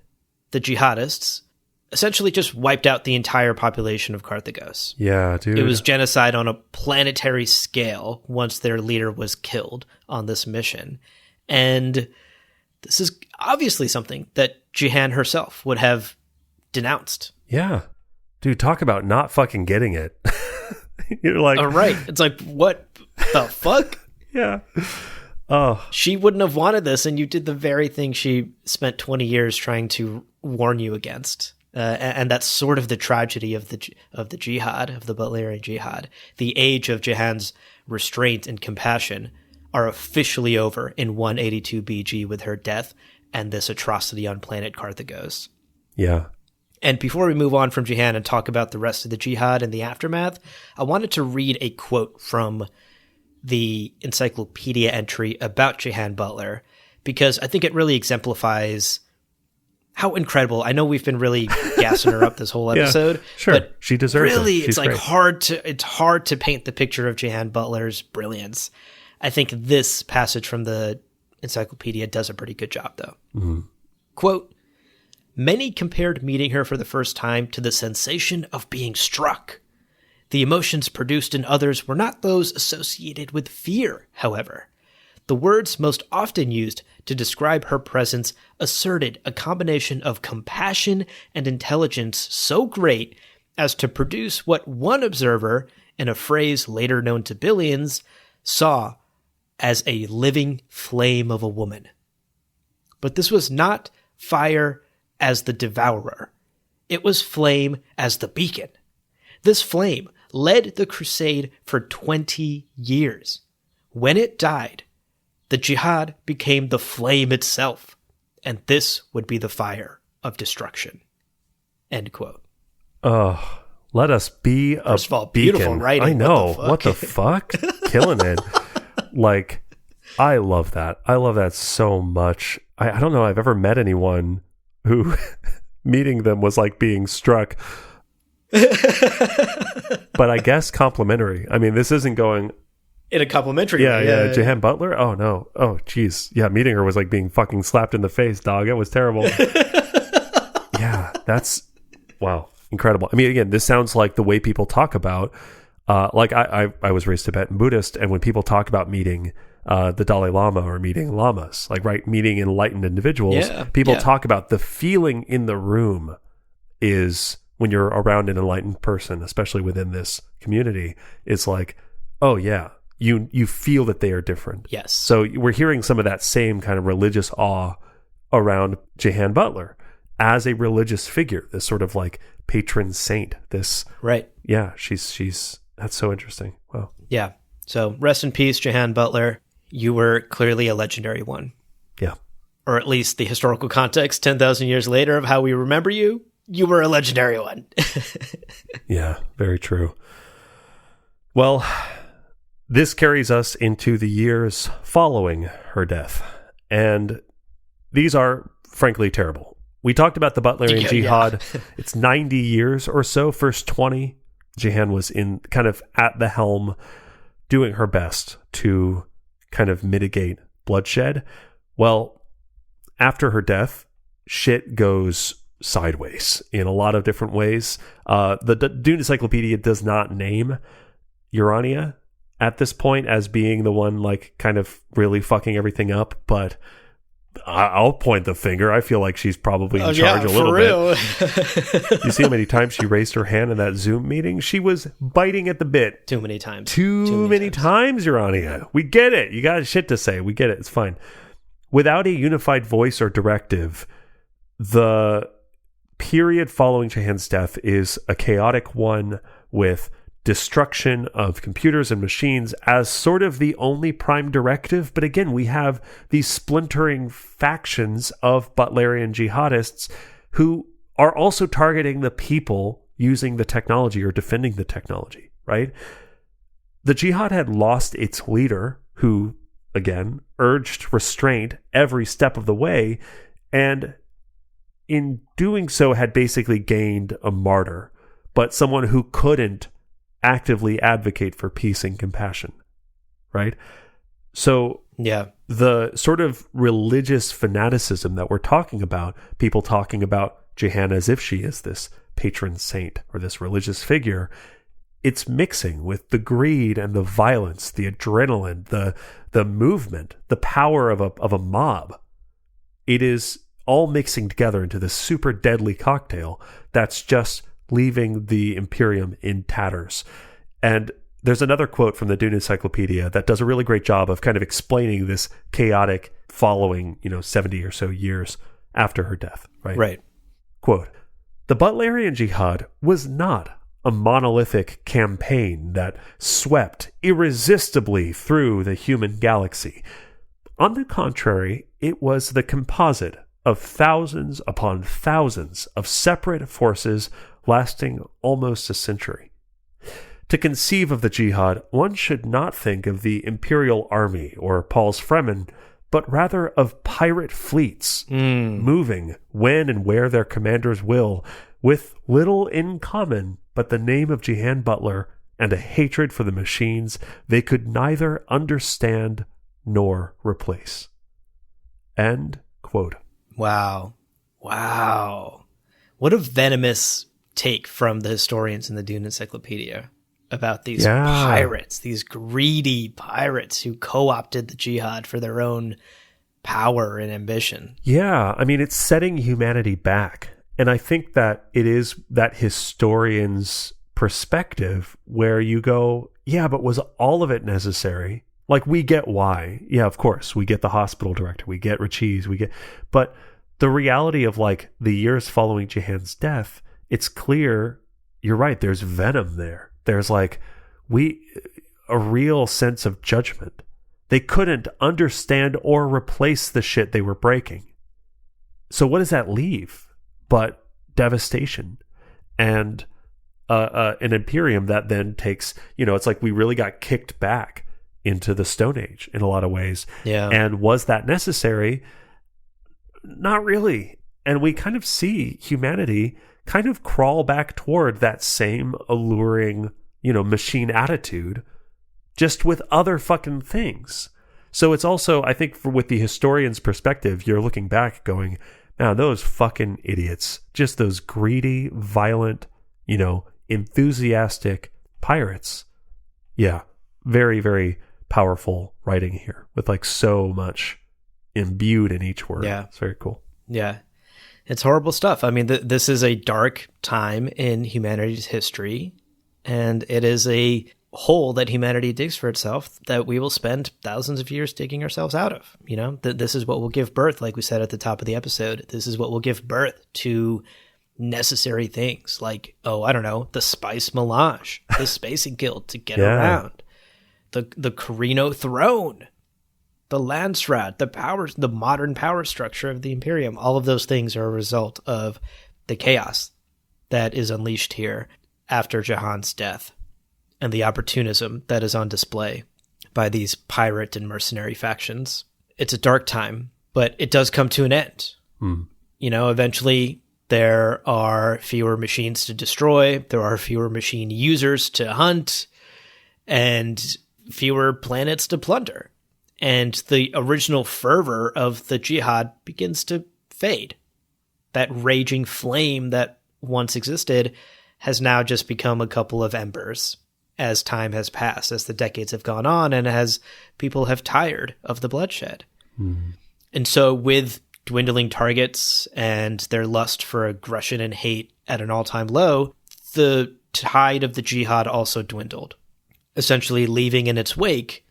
the jihadists, essentially just wiped out the entire population of Carthagos. Yeah, dude. It was genocide on a planetary scale once their leader was killed on this mission. And this is obviously something that Jehanne herself would have denounced. Yeah. Dude, talk about not fucking getting it. You're like... Oh, right. It's like, what the fuck? Yeah. Oh. She wouldn't have wanted this, and you did the very thing she spent 20 years trying to warn you against. And that's sort of the tragedy of the jihad, of the Butlerian Jihad. The age of Jehanne's restraint and compassion are officially over in 182 BG with her death and this atrocity on planet Carthagos. Yeah. And before we move on from Jehanne and talk about the rest of the jihad and the aftermath, I wanted to read a quote from the encyclopedia entry about Jehanne Butler, because I think it really exemplifies how incredible. I know we've been really gassing her up this whole episode. Yeah, sure. But she deserves really, it. It's like it's hard to paint the picture of Jehanne Butler's brilliance. I think this passage from the encyclopedia does a pretty good job, though. Mm-hmm. Quote, "Many compared meeting her for the first time to the sensation of being struck. The emotions produced in others were not those associated with fear, however. The words most often used to describe her presence asserted a combination of compassion and intelligence so great as to produce what one observer, in a phrase later known to billions, saw as a living flame of a woman. But this was not fire as the devourer. It was flame as the beacon. This flame led the crusade for 20 years. When it died, the jihad became the flame itself, and this would be the fire of destruction." End quote. Oh, let us be a First of all, beacon. beautiful writing. I know. What the fuck? Killing it. Like, I love that. I love that so much. I don't know I've ever met anyone who meeting them was like being struck. But I guess complimentary. I mean, this isn't going... In a complimentary way. Yeah. Jehanne Butler? Oh, no. Oh, jeez. Yeah, meeting her was like being fucking slapped in the face, dog. It was terrible. Yeah, that's... Wow. Incredible. I mean, again, this sounds like the way people talk about... like, I was raised Tibetan Buddhist, and when people talk about meeting the Dalai Lama or meeting lamas, like, right, meeting enlightened individuals, people talk about the feeling in the room is... when you're around an enlightened person, especially within this community, it's like, oh, yeah. You feel that they are different. Yes. So we're hearing some of that same kind of religious awe around Jehanne Butler as a religious figure, this sort of like patron saint. This right. Yeah, she's that's so interesting. Wow. Yeah. So rest in peace, Jehanne Butler. You were clearly a legendary one. Yeah. Or at least the historical context 10,000 years later of how we remember you. You were a legendary one. Yeah, very true. Well, this carries us into the years following her death. And these are, frankly, terrible. We talked about the Butlerian Jihad. Yeah. It's 90 years or so. First 20, Jehanne was in kind of at the helm, doing her best to kind of mitigate bloodshed. Well, after her death, shit goes sideways in a lot of different ways. The Dune Encyclopedia does not name Urania at this point as being the one like kind of really fucking everything up, but I'll point the finger. I feel like she's probably in charge a little bit. You see how many times she raised her hand in that Zoom meeting? She was biting at the bit. Too many times. Too many times, Urania. We get it. You got shit to say. We get it. It's fine. Without a unified voice or directive, the period following Jehanne's death is a chaotic one with destruction of computers and machines as sort of the only prime directive. But again, we have these splintering factions of Butlerian jihadists who are also targeting the people using the technology or defending the technology, right? The jihad had lost its leader, who, again, urged restraint every step of the way, and in doing so had basically gained a martyr, but someone who couldn't actively advocate for peace and compassion, right? So yeah, the sort of religious fanaticism that we're talking about, people talking about Jehanne as if she is this patron saint or this religious figure, it's mixing with the greed and the violence, the adrenaline, the movement, the power of a mob. It is all mixing together into this super deadly cocktail that's just leaving the Imperium in tatters. And there's another quote from the Dune Encyclopedia that does a really great job of kind of explaining this chaotic following, 70 or so years after her death, right? Right. Quote, "The Butlerian Jihad was not a monolithic campaign that swept irresistibly through the human galaxy. On the contrary, it was the composite of thousands upon thousands of separate forces lasting almost a century. To conceive of the jihad, one should not think of the imperial army or Paul's Fremen, but rather of pirate fleets, moving when and where their commanders will, with little in common but the name of Jehanne Butler and a hatred for the machines they could neither understand nor replace." End quote. Wow. What a venomous take from the historians in the Dune Encyclopedia about these pirates, these greedy pirates who co-opted the jihad for their own power and ambition. Yeah, I mean, it's setting humanity back. And I think that it is that historian's perspective where you go, yeah, but was all of it necessary? Like, we get why. Yeah, of course. We get the hospital director. We get Richese. But the reality of, like, the years following Jehanne's death, it's clear, you're right, there's venom there. There's, like, a real sense of judgment. They couldn't understand or replace the shit they were breaking. So what does that leave but devastation and an Imperium that then takes, it's like we really got kicked back into the Stone Age in a lot of ways. Yeah. And was that necessary? Not really. And we kind of see humanity kind of crawl back toward that same alluring, machine attitude, just with other fucking things. So it's also, I think, with the historian's perspective, you're looking back going, man, those fucking idiots, just those greedy, violent, enthusiastic pirates. Yeah, very, very powerful writing here with like so much imbued in each word. Yeah. It's very cool. Yeah. It's horrible stuff. I mean, this is a dark time in humanity's history, and it is a hole that humanity digs for itself that we will spend thousands of years digging ourselves out of. This is what will give birth, like we said at the top of the episode, this is what will give birth to necessary things like, the spice melange, the spacing guild to get around, the Carino throne, the Landsrat, the modern power structure of the Imperium. All of those things are a result of the chaos that is unleashed here after Jehanne's death, and the opportunism that is on display by these pirate and mercenary factions. It's a dark time, but it does come to an end. eventually there are fewer machines to destroy, there are fewer machine users to hunt, and fewer planets to plunder. And the original fervor of the jihad begins to fade. That raging flame that once existed has now just become a couple of embers as time has passed, as the decades have gone on, and as people have tired of the bloodshed. Mm. And so with dwindling targets and their lust for aggression and hate at an all-time low, the tide of the jihad also dwindled, essentially leaving in its wake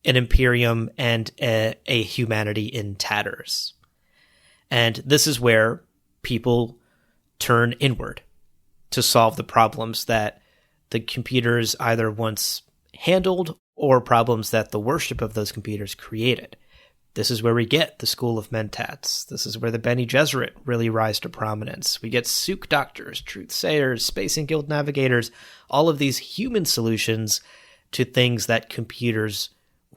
an imperium and a humanity in tatters. And this is where people turn inward to solve the problems that the computers either once handled or problems that the worship of those computers created. This is where we get the School of Mentats. This is where the Bene Gesserit really rise to prominence. We get Sook doctors, truth-sayers, space and guild navigators, all of these human solutions to things that computers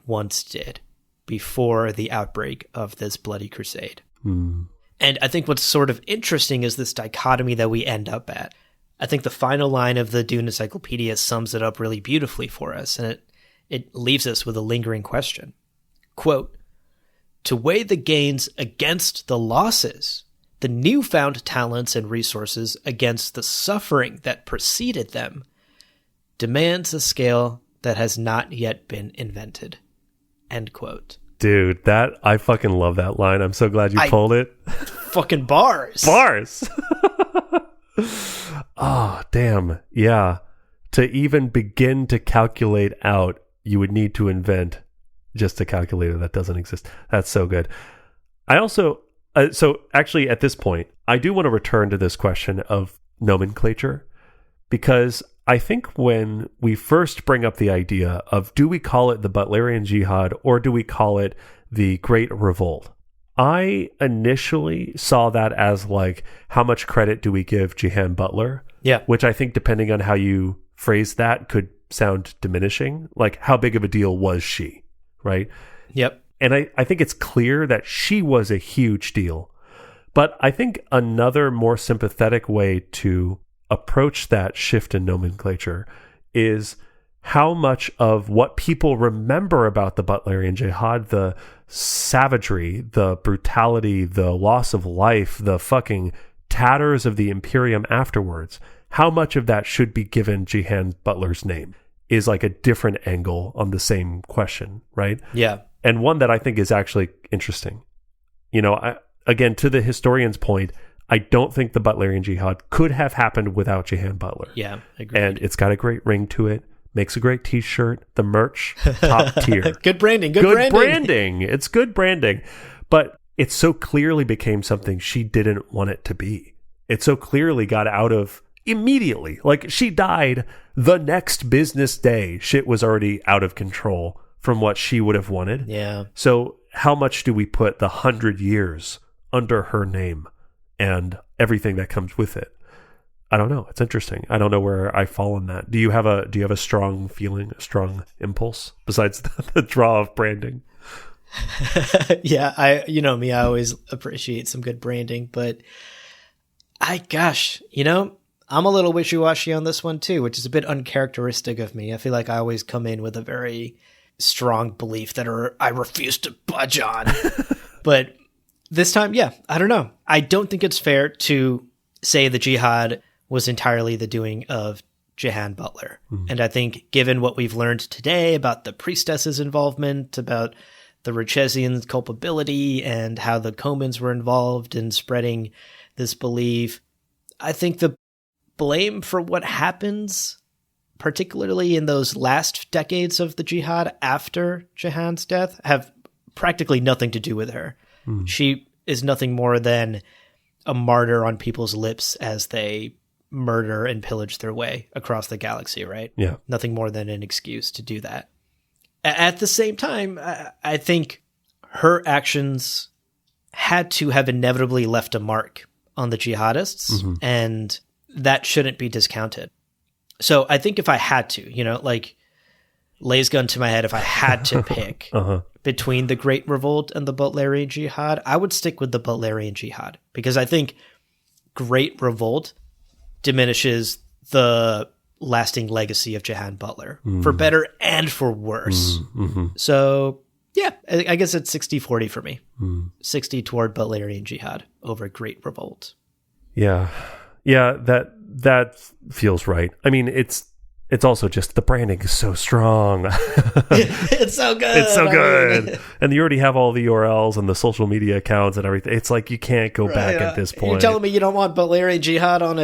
once did before the outbreak of this bloody crusade. Mm. And I think what's sort of interesting is this dichotomy that we end up at. I think the final line of the Dune Encyclopedia sums it up really beautifully for us, and it leaves us with a lingering question. Quote, "To weigh the gains against the losses, the newfound talents and resources against the suffering that preceded them, demands a scale that has not yet been invented." End quote. Dude, I fucking love that line. I'm so glad you pulled it. Fucking bars. Bars. Oh, damn. Yeah. To even begin to calculate out, you would need to invent just a calculator that doesn't exist. That's so good. I also, so actually at this point, I do want to return to this question of nomenclature, because I think when we first bring up the idea of, do we call it the Butlerian Jihad or do we call it the Great Revolt? I initially saw that as like, how much credit do we give Jehanne Butler? Yeah. Which I think, depending on how you phrase that, could sound diminishing. Like, how big of a deal was she? Right? Yep. And I think it's clear that she was a huge deal. But I think another more sympathetic way to approach that shift in nomenclature is how much of what people remember about the Butlerian Jihad, the savagery, the brutality, the loss of life, the fucking tatters of the Imperium afterwards, how much of that should be given Jehanne Butler's name is like a different angle on the same question, right? Yeah. And one that I think is actually interesting. Again, to the historian's point, I don't think the Butlerian Jihad could have happened without Jehanne Butler. Yeah, agreed. And it's got a great ring to it. Makes a great t-shirt. The merch, top tier. Good branding. Good branding. It's good branding. But it so clearly became something she didn't want it to be. It so clearly got out of immediately. Like, she died the next business day. Shit was already out of control from what she would have wanted. Yeah. So how much do we put the 100 years under her name and everything that comes with it? I don't know. It's interesting. I don't know where I fall in that. Do you have a strong feeling, a strong impulse besides the draw of branding? Yeah, I always appreciate some good branding, but I'm a little wishy-washy on this one too, which is a bit uncharacteristic of me. I feel like I always come in with a very strong belief that I refuse to budge on. But this time, yeah, I don't know. I don't think it's fair to say the jihad was entirely the doing of Jehanne Butler. Mm. And I think, given what we've learned today about the priestess's involvement, about the Richesian culpability, and how the Komans were involved in spreading this belief, I think the blame for what happens, particularly in those last decades of the jihad after Jehanne's death, have practically nothing to do with her. Mm. She is nothing more than a martyr on people's lips as they murder and pillage their way across the galaxy, right? Yeah. Nothing more than an excuse to do that. At the same time, I think her actions had to have inevitably left a mark on the jihadists, mm-hmm. and that shouldn't be discounted. So I think if I had to, lays gun to my head, if I had to pick between the Great Revolt and the Butlerian Jihad, I would stick with the Butlerian Jihad, because I think Great Revolt diminishes the lasting legacy of Jehanne Butler, for better and for worse. So, yeah, I guess it's 60-40 for me. 60 toward Butlerian Jihad over Great Revolt. Yeah, that feels right. I mean, it's also just the branding is so strong. It's so good. It's so good. And you already have all the URLs and the social media accounts and everything. It's like you can't go back at this point. You're telling me you don't want Butlerian Jihad on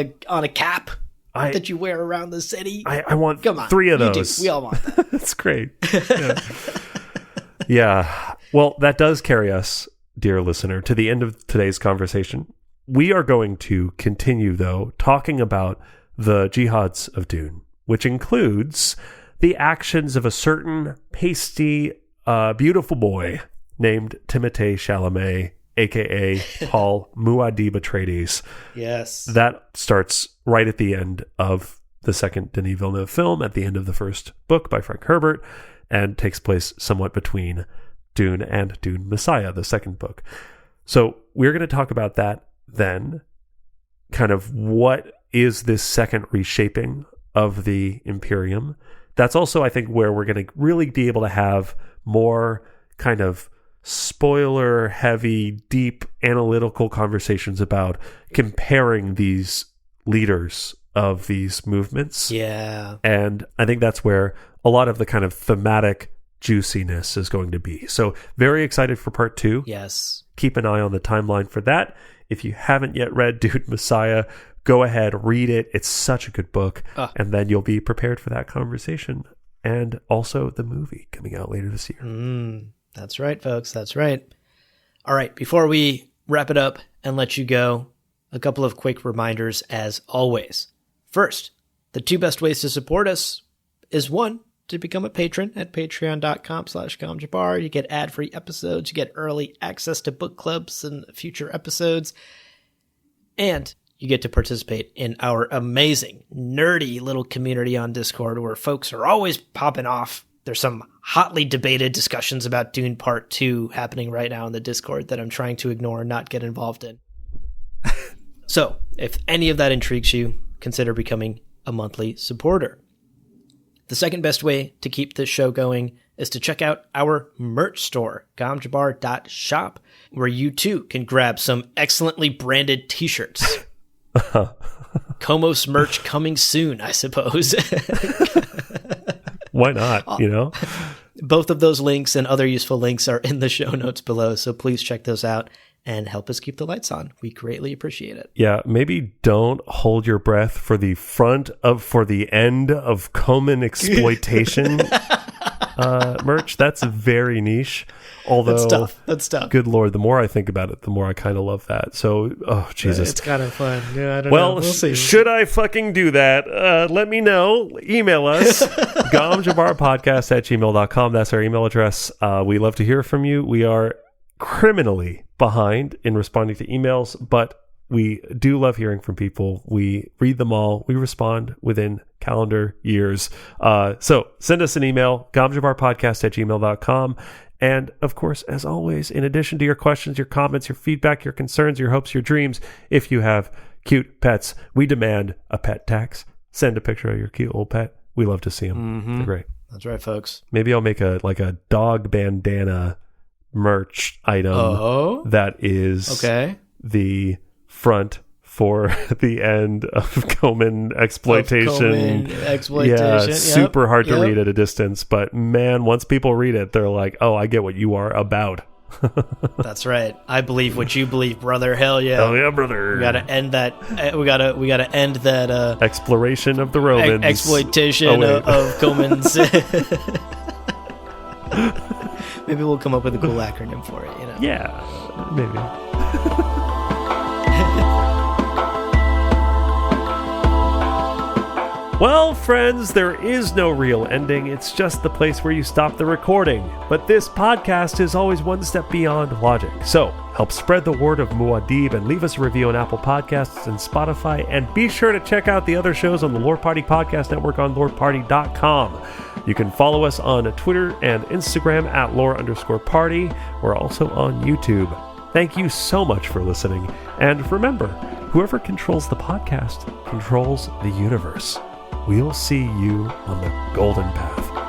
a cap that you wear around the city? I want 3 of those. We all want that. That's great. Yeah. Yeah. Well, that does carry us, dear listener, to the end of today's conversation. We are going to continue, though, talking about the Jihads of Dune, which includes the actions of a certain pasty, beautiful boy named Timothée Chalamet, a.k.a. Paul Muad'Dib Atreides. Yes. That starts right at the end of the second Denis Villeneuve film, at the end of the first book by Frank Herbert, and takes place somewhat between Dune and Dune Messiah, the second book. So we're going to talk about that then, kind of what is this second reshaping of the Imperium. That's also, I think, where we're going to really be able to have more kind of spoiler heavy, deep analytical conversations about comparing these leaders of these movements. Yeah. And I think that's where a lot of the kind of thematic juiciness is going to be. So very excited for part 2. Yes. Keep an eye on the timeline for that. If you haven't yet read Dune Messiah, go ahead, read it. It's such a good book. And then you'll be prepared for that conversation. And also the movie coming out later this year. That's right, folks. That's right. All right. Before we wrap it up and let you go, a couple of quick reminders as always. First, the 2 best ways to support us is 1, to become a patron at patreon.com/GomJabar. You get ad-free episodes. You get early access to book clubs and future episodes. And you get to participate in our amazing, nerdy little community on Discord where folks are always popping off. There's some hotly debated discussions about Dune Part 2 happening right now in the Discord that I'm trying to ignore and not get involved in. So, if any of that intrigues you, consider becoming a monthly supporter. The second best way to keep this show going is to check out our merch store, gomjabar.shop, where you too can grab some excellently branded t-shirts. Komos merch coming soon, I suppose. Why not, you know? Both of those links and other useful links are in the show notes below, so please check those out and help us keep the lights on. We greatly appreciate it. Yeah, maybe don't hold your breath for the end of Koman exploitation merch. That's very niche. Although that's tough. Good Lord, the more I think about it, the more I kind of love that. So, oh Jesus, it's kind of fun. Yeah, I don't know. Well, we'll see. Should I fucking do that? Let me know. Email us gomjabarpodcast@gmail.com. That's our email address. We love to hear from you. We are criminally behind in responding to emails, but we do love hearing from people. We read them all. We respond within calendar years. So send us an email, gomjabarpodcast@gmail.com. And of course, as always, in addition to your questions, your comments, your feedback, your concerns, your hopes, your dreams, if you have cute pets, we demand a pet tax. Send a picture of your cute old pet. We love to see them. They're great. That's right, folks. Maybe I'll make a dog bandana merch item that is the front for the end of Koman exploitation. Yeah, super hard to read at a distance, but man, once people read it, they're like, "Oh, I get what you are about." That's right. I believe what you believe, brother. Hell yeah. Hell yeah, brother. We gotta end that. We gotta end that exploration of the Romans, exploitation of Komans. Maybe we'll come up with a cool acronym for it. You know? Yeah, maybe. Well, friends, there is no real ending. It's just the place where you stop the recording. But this podcast is always one step beyond logic. So help spread the word of Muad'Dib and leave us a review on Apple Podcasts and Spotify. And be sure to check out the other shows on the Lore Party Podcast Network on lordparty.com. You can follow us on Twitter and Instagram at lore_party. We're also on YouTube. Thank you so much for listening. And remember, whoever controls the podcast controls the universe. We'll see you on the golden path.